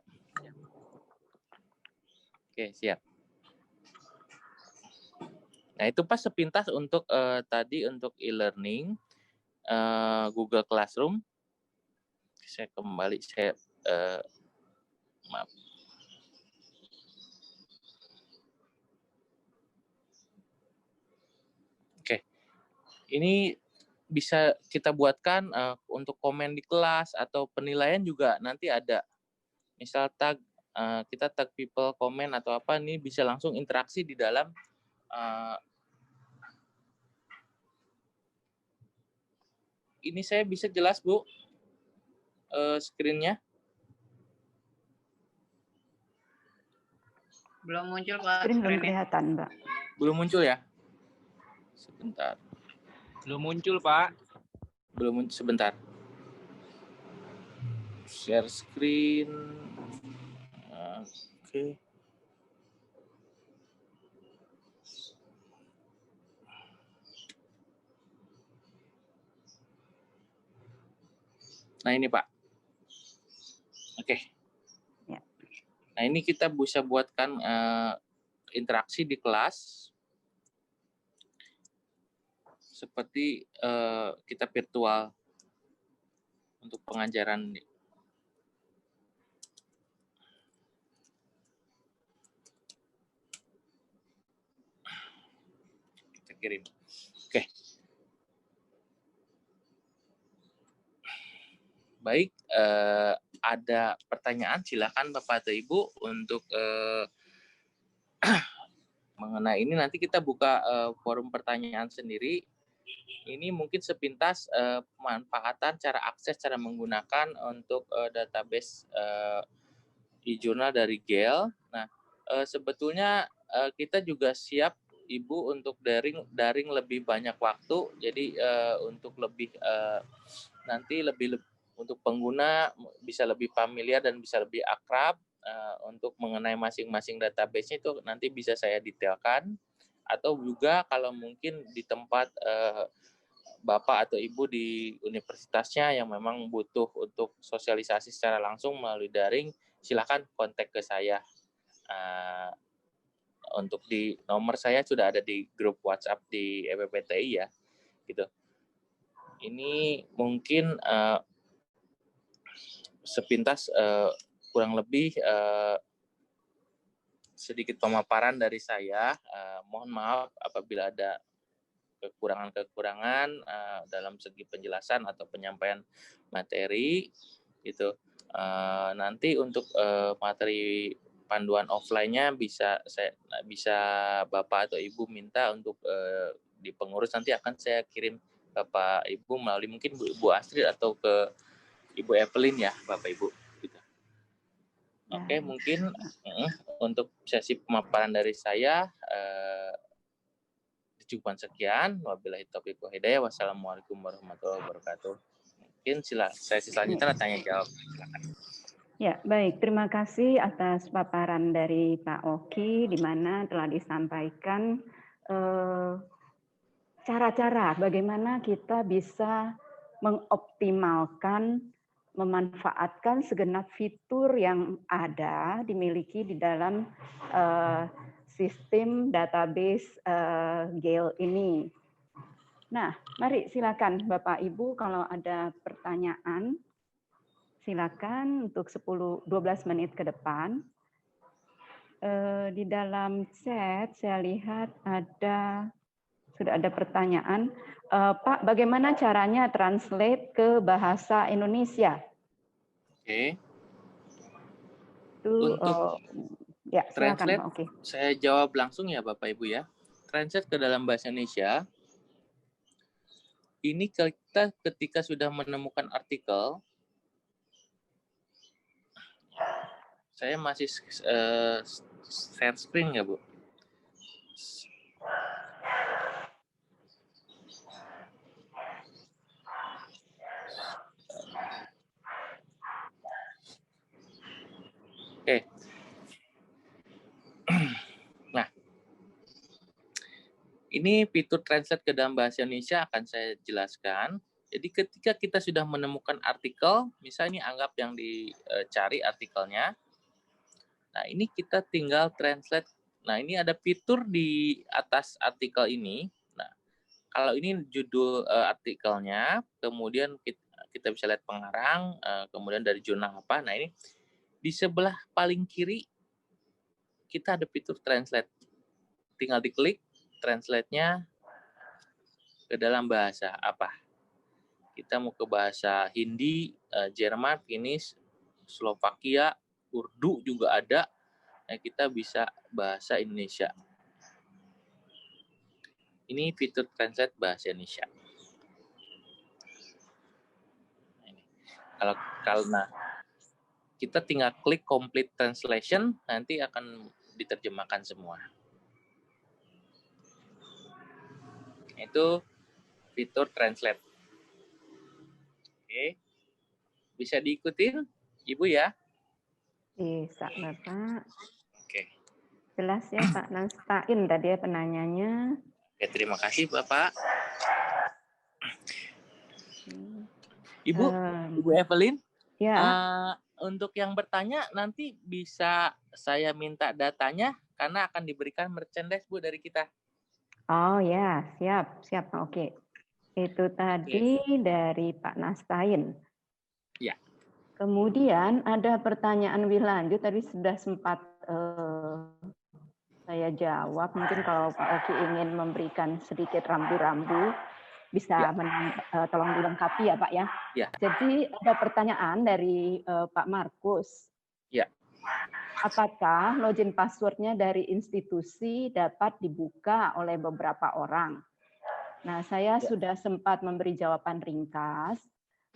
Oke, siap. Nah, itu pas sepintas untuk tadi untuk e-learning Google Classroom. Saya kembali, maaf. Ini bisa kita buatkan untuk komen di kelas atau penilaian juga nanti ada. Misal tag kita tag people komen atau apa, ini bisa langsung interaksi di dalam ini. Saya bisa jelas, Bu, screen-nya? Belum muncul, Pak. Screen belum Screen-nya. kelihatan, Mbak. Belum muncul ya? Sebentar. Belum muncul, Pak. Belum muncul, sebentar. Share screen. Oke. Nah, ini, Pak. Oke. Ya. Nah, ini kita bisa buatkan interaksi di kelas seperti kita virtual untuk pengajaran. Kita kirim. Oke. Baik, ada pertanyaan, silakan Bapak atau Ibu untuk mengenai ini. Nanti kita buka forum pertanyaan sendiri. Ini mungkin sepintas pemanfaatan, cara akses, cara menggunakan untuk database e-jurnal dari GEL. Nah, sebetulnya kita juga siap, Ibu, untuk daring lebih banyak waktu. Jadi untuk lebih nanti lebih untuk pengguna bisa lebih familiar dan bisa lebih akrab untuk mengenai masing-masing database itu nanti bisa saya detailkan, atau juga kalau mungkin di tempat Bapak atau Ibu di universitasnya yang memang butuh untuk sosialisasi secara langsung melalui daring, silakan kontak ke saya. Untuk di nomor saya sudah ada di grup WhatsApp di EPPTI ya, gitu. Ini mungkin sepintas kurang lebih sedikit pemaparan dari saya. Mohon maaf apabila ada kekurangan-kekurangan dalam segi penjelasan atau penyampaian materi, gitu. Nanti untuk materi panduan offline-nya bisa Bapak atau Ibu minta untuk di pengurus, nanti akan saya kirim Bapak Ibu melalui mungkin Bu Astrid atau ke Ibu Evelyn ya, Bapak Ibu. Gitu. Oke, mungkin untuk sesi pemaparan dari saya cukup sekian. Wabillahi taufiq wal hidayah. Wassalamualaikum warahmatullahi wabarakatuh. Mungkin sesi selanjutnya tanya jawab. Silakan. Ya, baik. Terima kasih atas paparan dari Pak Oki, di mana telah disampaikan cara-cara bagaimana kita bisa mengoptimalkan, memanfaatkan segenap fitur yang ada dimiliki di dalam sistem database GEL ini. Nah, mari silakan Bapak Ibu kalau ada pertanyaan, silakan untuk 10-12 menit ke depan. Di dalam chat saya lihat sudah ada pertanyaan. Pak, bagaimana caranya translate ke bahasa Indonesia? Oke. Itu, untuk ya, silakan translate, Pak Oki. saya jawab langsung ya Bapak Ibu ya. Translate ke dalam bahasa Indonesia, ini kita ketika sudah menemukan artikel, saya masih share screen nggak Bu? Oke. Nah, ini fitur translate ke dalam bahasa Indonesia akan saya jelaskan. Jadi ketika kita sudah menemukan artikel, misalnya anggap yang dicari artikelnya, nah ini kita tinggal translate. Nah ini ada fitur di atas artikel ini. Nah kalau ini judul artikelnya, kemudian kita bisa lihat pengarang, kemudian dari jurnal apa. Nah ini di sebelah paling kiri kita ada fitur translate. Tinggal diklik translate-nya ke dalam bahasa apa? Kita mau ke bahasa Hindi, Jerman, Finnish, Slovakia, Urdu juga ada. Nah, kita bisa bahasa Indonesia. Ini fitur translate bahasa Indonesia. Nah, kita tinggal klik complete translation, nanti akan diterjemahkan semua. Itu fitur translate. Oke. Bisa diikutin, Ibu ya? Bisa, Bapak. Oke. Jelas ya, Pak Nastain tadi ya penanyanya. Oke, terima kasih, Bapak. Ibu Evelyn, ya. Untuk yang bertanya nanti bisa saya minta datanya karena akan diberikan merchandise, Bu, dari kita. Oh ya, siap. Oke. Itu tadi dari Pak Nastain. Ya. Kemudian ada pertanyaan lebih lanjut, tadi sudah sempat saya jawab. Mungkin kalau Pak Oki ingin memberikan sedikit rambu-rambu, bisa tolong dilengkapi ya Pak ya. Ya. Jadi ada pertanyaan dari Pak Markus. Ya. Apakah login password-nya dari institusi dapat dibuka oleh beberapa orang? Nah, saya sudah sempat memberi jawaban ringkas.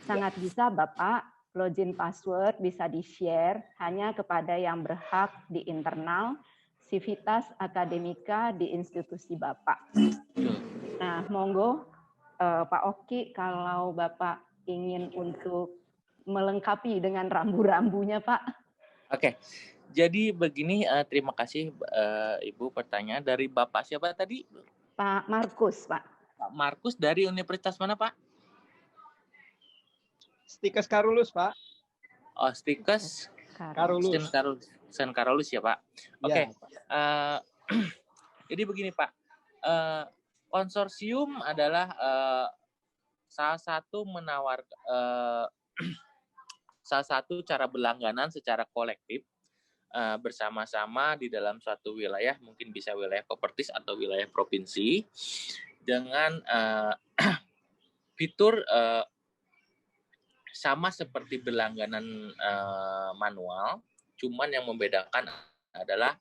Sangat bisa Bapak, login password bisa di-share hanya kepada yang berhak di internal Civitas Akademika di institusi Bapak. Nah, monggo Pak Oki, kalau Bapak ingin untuk melengkapi dengan rambu-rambunya, Pak. Oke, jadi begini, terima kasih Ibu pertanyaan dari Bapak siapa tadi? Pak Markus, Pak. Pak Markus dari universitas mana, Pak? Stikes Carolus, Pak. Oh, Stikes Sen Carolus ya, Pak. Oke. Ya, jadi begini, Pak. Konsorsium adalah salah satu salah satu cara berlangganan secara kolektif bersama-sama di dalam suatu wilayah, mungkin bisa wilayah kopertis atau wilayah provinsi, dengan fitur sama seperti berlangganan manual, cuman yang membedakan adalah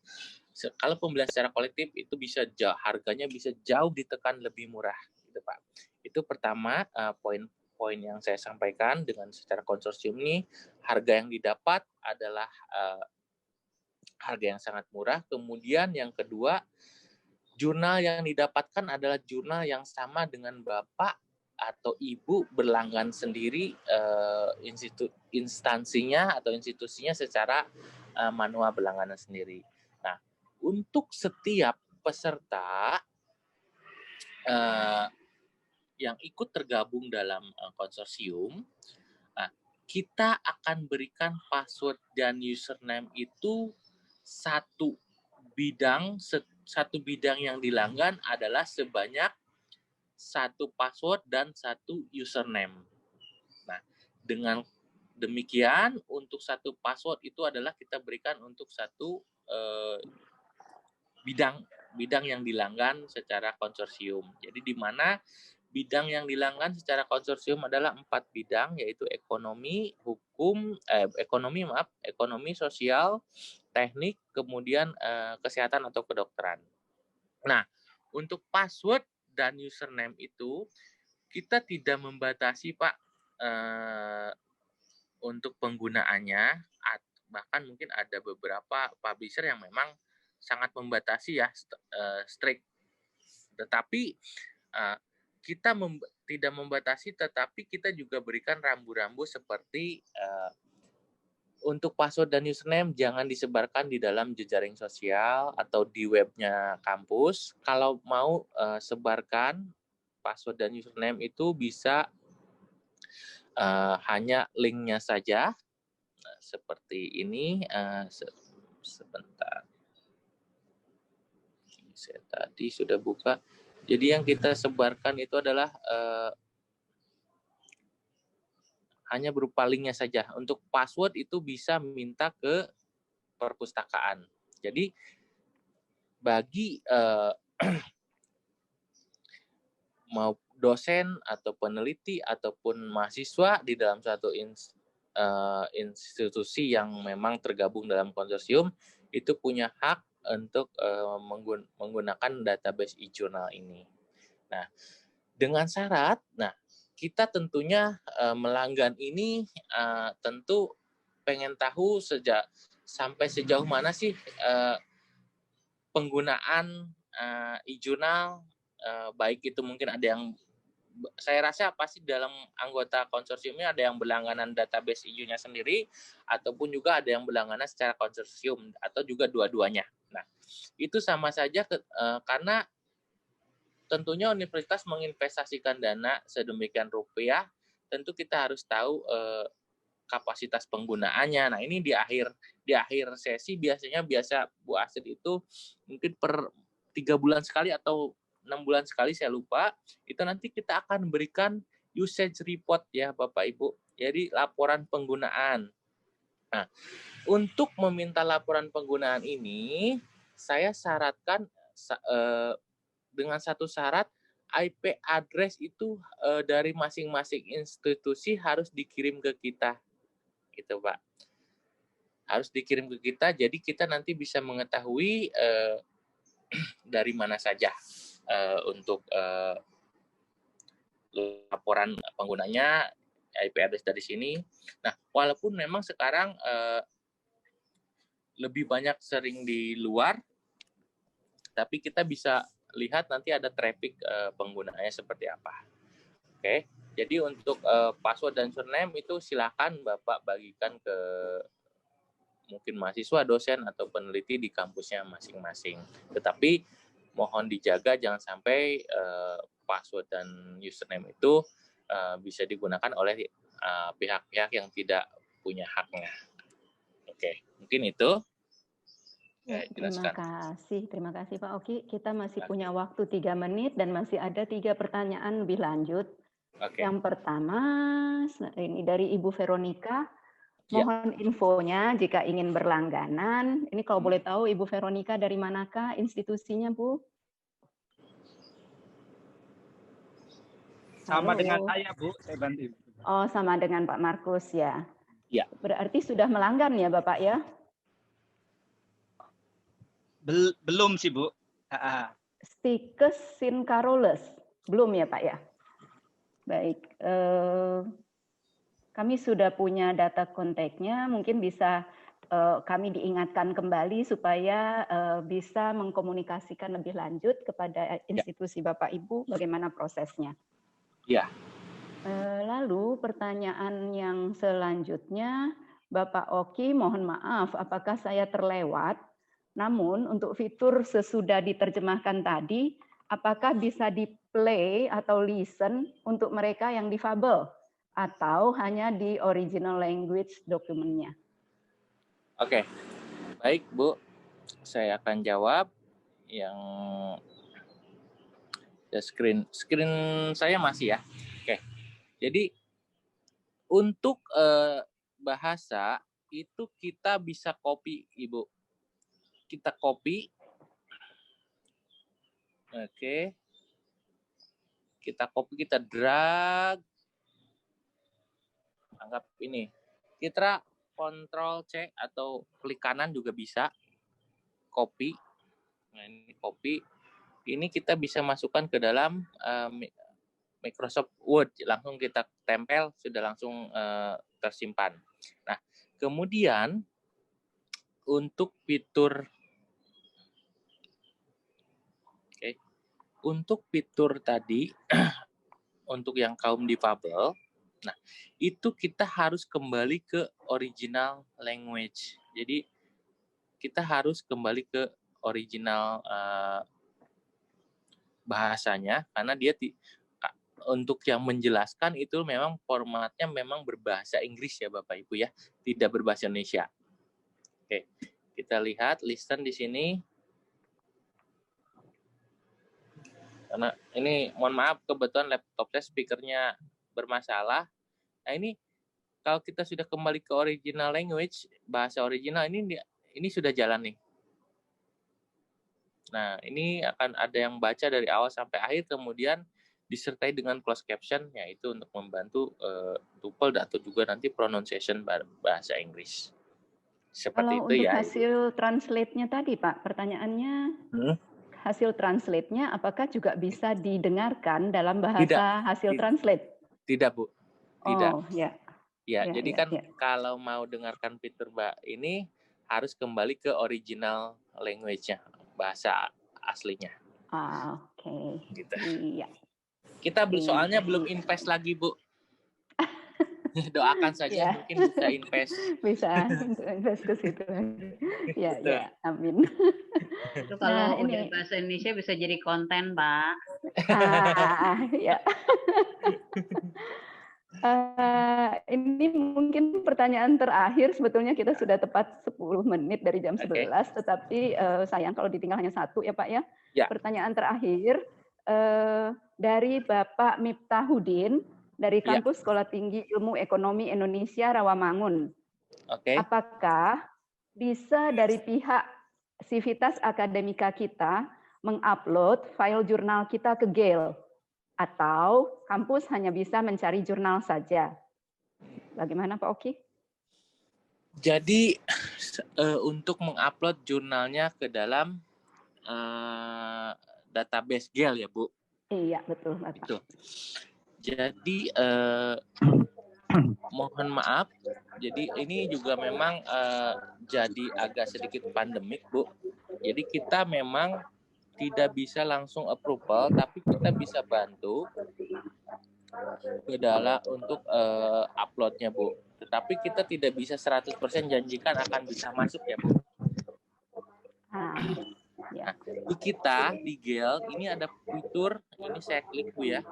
kalau pembelian secara kolektif itu bisa harganya bisa jauh ditekan lebih murah, gitu Pak. Itu pertama poin yang saya sampaikan dengan secara konsorsium ini, harga yang didapat adalah harga yang sangat murah. Kemudian yang kedua, jurnal yang didapatkan adalah jurnal yang sama dengan Bapak atau Ibu berlanggan sendiri instansinya atau institusinya secara manual berlangganan sendiri. Nah, untuk setiap peserta yang ikut tergabung dalam konsorsium, kita akan berikan password dan username itu satu bidang yang dilanggan adalah sebanyak satu password dan satu username. Nah, dengan demikian untuk satu password itu adalah kita berikan untuk satu bidang yang dilanggan secara konsorsium. Jadi di mana bidang yang dilanggan secara konsorsium adalah 4 bidang, yaitu ekonomi, ekonomi, sosial, teknik, kemudian kesehatan atau kedokteran. Nah, untuk password dan username itu kita tidak membatasi, Pak, untuk penggunaannya. Bahkan mungkin ada beberapa publisher yang memang sangat membatasi ya, strict. Tetapi kita tidak membatasi, tetapi kita juga berikan rambu-rambu seperti untuk password dan username jangan disebarkan di dalam jejaring sosial atau di webnya kampus. Kalau mau sebarkan password dan username itu bisa hanya linknya saja. Nah, seperti ini. Sebentar. Saya tadi sudah buka. Jadi yang kita sebarkan itu adalah hanya berupa linknya saja. Untuk password itu bisa minta ke perpustakaan. Jadi bagi dosen atau peneliti ataupun mahasiswa di dalam suatu institusi yang memang tergabung dalam konsorsium itu punya hak untuk menggunakan database e-journal ini. Nah, dengan syarat, kita tentunya melanggan ini tentu pengen tahu sampai sejauh mana sih penggunaan e-journal, baik itu mungkin ada yang, saya rasa pasti dalam anggota konsorsiumnya ada yang berlangganan database e-nya sendiri, ataupun juga ada yang berlangganan secara konsorsium, atau juga dua-duanya. Nah, itu sama saja karena tentunya universitas menginvestasikan dana sedemikian rupiah, tentu kita harus tahu kapasitas penggunaannya. Nah, ini di akhir sesi biasa Bu Astrid itu mungkin per 3 bulan sekali atau 6 bulan sekali, saya lupa, itu nanti kita akan berikan usage report ya Bapak Ibu. Jadi laporan penggunaan. Nah, untuk meminta laporan penggunaan ini, saya syaratkan dengan satu syarat, IP address itu dari masing-masing institusi harus dikirim ke kita. Gitu Pak. Harus dikirim ke kita, jadi kita nanti bisa mengetahui dari mana saja untuk laporan penggunanya, IP address dari sini. Nah, walaupun memang sekarang lebih banyak sering di luar, tapi kita bisa lihat nanti ada traffic penggunaannya seperti apa. Oke, jadi untuk password dan username itu silakan Bapak bagikan ke mungkin mahasiswa, dosen, atau peneliti di kampusnya masing-masing. Tetapi mohon dijaga jangan sampai password dan username itu bisa digunakan oleh pihak-pihak yang tidak punya haknya. Oke, mungkin itu. Ya, terima kasih Pak Oki. Kita masih punya waktu 3 menit dan masih ada 3 pertanyaan lebih lanjut. Oke. Yang pertama, ini dari Ibu Veronica. Ya. Mohon infonya jika ingin berlangganan. Ini kalau boleh tahu Ibu Veronica dari manakah institusinya, Bu? Sama Halo. dengan saya, Bu. Saya bantu. Oh, sama dengan Pak Markus ya. Ya. Berarti sudah melanggan ya, Bapak ya? Belum sih, Bu. Stikes Sin Carolus. Belum ya, Pak ya? Baik. Kami sudah punya data kontaknya, mungkin bisa kami diingatkan kembali supaya bisa mengkomunikasikan lebih lanjut kepada institusi Bapak Ibu bagaimana prosesnya. Ya. Lalu pertanyaan yang selanjutnya, Bapak Oki, mohon maaf apakah saya terlewat, namun untuk fitur sesudah diterjemahkan tadi, apakah bisa di-play atau listen untuk mereka yang difabel? Atau hanya di original language dokumennya? Oke, baik Bu, saya akan jawab yang screen saya masih ya. Oke, jadi untuk bahasa itu kita bisa copy Ibu, kita copy, oke, kita copy, kita drag, anggap ini, kita Ctrl C atau klik kanan juga bisa, copy. Nah, ini copy. Ini kita bisa masukkan ke dalam Microsoft Word. Langsung kita tempel, sudah langsung tersimpan. Nah, kemudian untuk fitur untuk fitur tadi, untuk yang kaum difabel, nah, itu kita harus kembali ke original language. Jadi, kita harus kembali ke original bahasanya, karena dia untuk yang menjelaskan itu memang formatnya memang berbahasa Inggris ya Bapak Ibu ya, tidak berbahasa Indonesia. Oke, kita lihat listen di sini. Karena ini mohon maaf kebetulan laptop saya speakernya bermasalah. Nah ini kalau kita sudah kembali ke original language, bahasa original ini sudah jalan nih. Nah ini akan ada yang baca dari awal sampai akhir, kemudian disertai dengan closed caption, yaitu untuk membantu TOEFL atau juga nanti pronunciation bahasa Inggris. Seperti Kalau itu untuk ya. hasil translate-nya tadi, Pak, pertanyaannya hasil translate-nya apakah juga bisa didengarkan dalam bahasa hasil translate? Tidak, Bu. Tidak. Oh, ya. Ya, Ya, jadi ya, kan ya. kalau mau dengarkan fitur ini harus kembali ke original language-nya, bahasa aslinya. Oke. Gitu. Iya. Kita soalnya belum invest lagi, Bu. Doakan saja Ya. mungkin bisa invest. Bisa untuk invest ke situ. Ya, Betul. ya. Amin. Itu kalau udah bahasa Indonesia bisa jadi konten, Pak. Ya. Ini mungkin pertanyaan terakhir, sebetulnya kita sudah tepat 10 menit dari jam 11, tetapi sayang kalau ditinggal hanya satu ya Pak ya. Ya. Pertanyaan terakhir dari Bapak Miftahudin dari Kampus Sekolah Tinggi Ilmu Ekonomi Indonesia Rawamangun. Apakah bisa dari pihak Civitas Akademika kita mengupload file jurnal kita ke Gale? Atau kampus hanya bisa mencari jurnal saja? Bagaimana Pak Oki? Jadi untuk mengupload jurnalnya ke dalam database Gale ya Bu? Iya betul Bapak. Itu. Jadi mohon maaf, jadi ini juga memang jadi agak sedikit pandemik Bu. Jadi kita memang tidak bisa langsung approval, tapi kita bisa bantu ke dalam untuk uploadnya Bu. Tetapi kita tidak bisa 100% janjikan akan bisa masuk ya Bu. Nah, di kita di Gale ini ada fitur, ini saya klik Bu ya.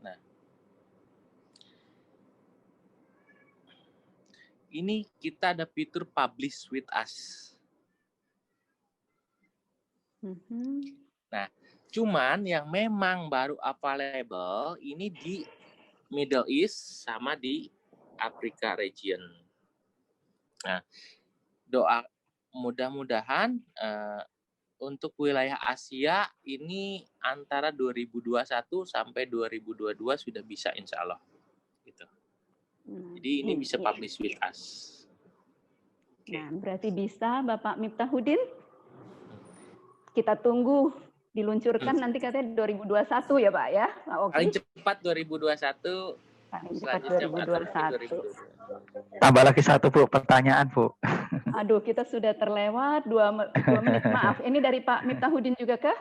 Nah, ini kita ada fitur publish with us. Nah, cuman yang memang baru available ini di Middle East sama di Afrika region. Nah, doa mudah-mudahan untuk wilayah Asia ini antara 2021 sampai 2022 sudah bisa insya Allah. Gitu. Jadi ini bisa publish with us. Nah, berarti bisa Bapak Miftahudin? Kita tunggu diluncurkan nanti katanya 2021 ya Pak ya? Paling cepat 2021. Paling cepat 2021. Tambah lagi satu Bu, pertanyaan Bu. Aduh, kita sudah terlewat 2 menit. Maaf, ini dari Pak Miftahudin juga kah?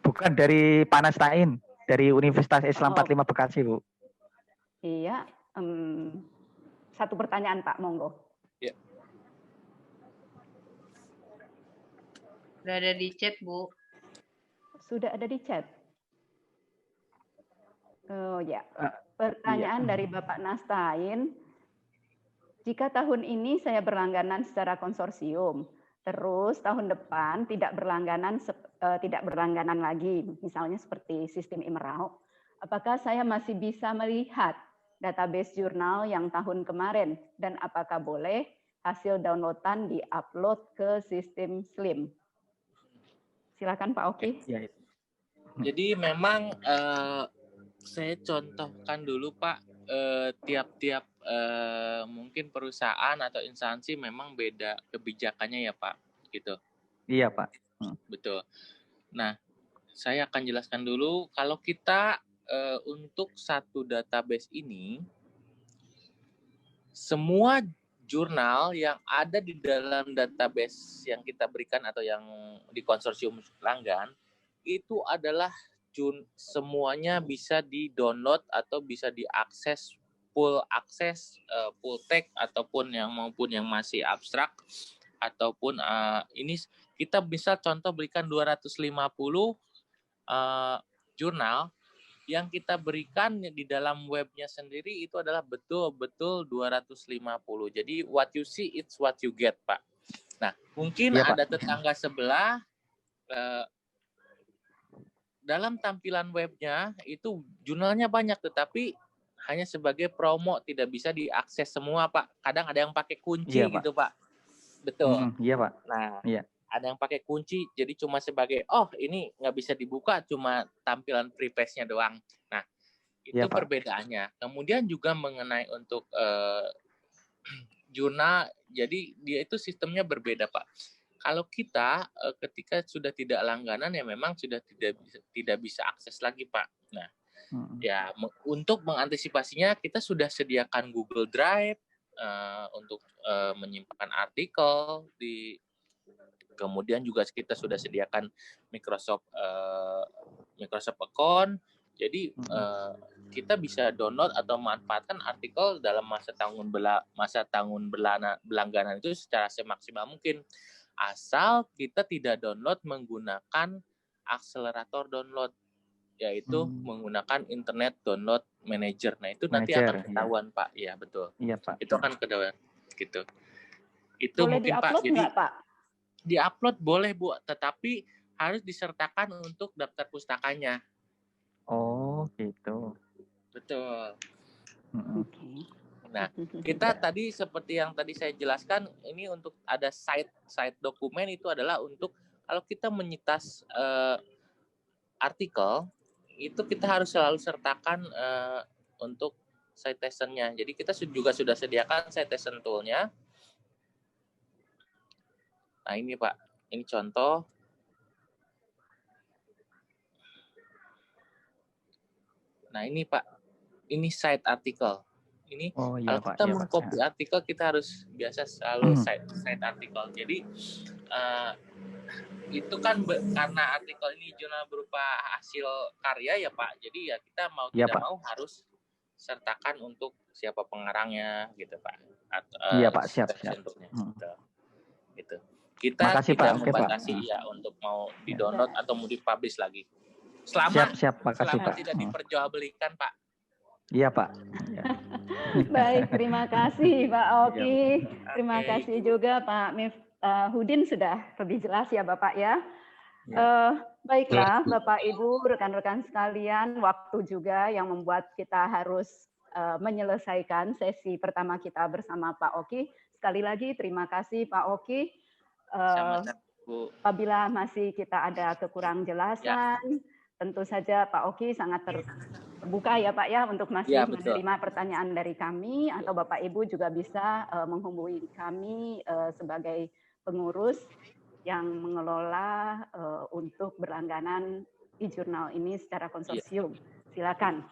Bukan, dari Pak Nastain, dari Universitas Islam 45 Bekasi Bu. Iya, satu pertanyaan Pak, monggo. Ya. Sudah ada di chat Bu. Sudah ada di chat. Oh ya, pertanyaan dari Bapak Nastain. Jika tahun ini saya berlangganan secara konsorsium, terus tahun depan tidak berlangganan lagi, misalnya seperti sistem Imerau, apakah saya masih bisa melihat database jurnal yang tahun kemarin dan apakah boleh hasil downloadan di-upload ke sistem Slim? Silakan Pak Oki. Jadi memang saya contohkan dulu Pak, tiap-tiap mungkin perusahaan atau instansi memang beda kebijakannya ya Pak, gitu. Iya Pak. Betul. Nah, saya akan jelaskan dulu kalau kita untuk satu database ini, semua jurnal yang ada di dalam database yang kita berikan atau yang di konsorsium pelanggan itu adalah semuanya bisa di-download atau bisa diakses full akses, full text ataupun yang masih abstrak ataupun ini kita bisa contoh berikan 250 jurnal yang kita berikan di dalam webnya sendiri itu adalah betul-betul 250. Jadi what you see it's what you get, Pak. Nah, mungkin ya, ada tetangga sebelah dalam tampilan webnya itu jurnalnya banyak tetapi hanya sebagai promo, tidak bisa diakses semua, Pak. Kadang ada yang pakai kunci gitu, Pak. Betul. Iya Pak. Nah, Iya. ada yang pakai kunci, jadi cuma sebagai, ini nggak bisa dibuka, cuma tampilan preface-nya doang. Nah, itu Iya, Pak. perbedaannya. Kemudian juga mengenai untuk jurnal, jadi dia itu sistemnya berbeda, Pak. Kalau kita ketika sudah tidak langganan ya memang sudah tidak bisa akses lagi, Pak. Nah, ya untuk mengantisipasinya kita sudah sediakan Google Drive untuk menyimpan artikel kemudian juga kita sudah sediakan Microsoft Account. Jadi kita bisa download atau manfaatkan artikel dalam masa tahun berlangganan itu secara semaksimal mungkin. Asal kita tidak download menggunakan akselerator download, yaitu menggunakan Internet Download Manager. Nah, itu nanti akan ketahuan, ya. Pak. Iya, betul. Iya, Pak. Itu akan ketahuan gitu. Itu boleh mungkin Pak. Jadi Pak? Di-upload boleh, Bu, tetapi harus disertakan untuk daftar pustakanya. Oh, gitu. Betul. Oke. Nah, kita tadi seperti yang tadi saya jelaskan, ini untuk ada site dokumen itu adalah untuk kalau kita menyitas artikel, itu kita harus selalu sertakan untuk citation-nya. Jadi kita juga sudah sediakan citation tool-nya. Nah, ini Pak, ini contoh. Nah, ini Pak, ini cite artikel. Ini kalau kita mengcopy artikel kita harus biasa selalu cite artikel. Jadi itu kan karena artikel ini jurnal berupa hasil karya ya Pak. Jadi ya kita mau tidak mau harus sertakan untuk siapa pengarangnya gitu Pak. Iya Pak, siap. Gitu. Kita makasih, tidak Pak. membatasi ya untuk mau di-download atau mau di-publish lagi. Selama tidak diperjualbelikan Pak. Iya Pak. Baik, terima kasih Pak Oki. Terima kasih juga Pak Hudin sudah lebih jelas ya Bapak ya. Baiklah Bapak Ibu, rekan-rekan sekalian, waktu juga yang membuat kita harus menyelesaikan sesi pertama kita bersama Pak Oki. Sekali lagi terima kasih Pak Oki. Apabila masih kita ada kekurang jelasan, tentu saja Pak Oki sangat terbuka ya Pak ya untuk masih menerima pertanyaan dari kami, atau Bapak Ibu juga bisa menghubungi kami sebagai pengurus yang mengelola untuk berlangganan e-jurnal ini secara konsorsium. Silakan.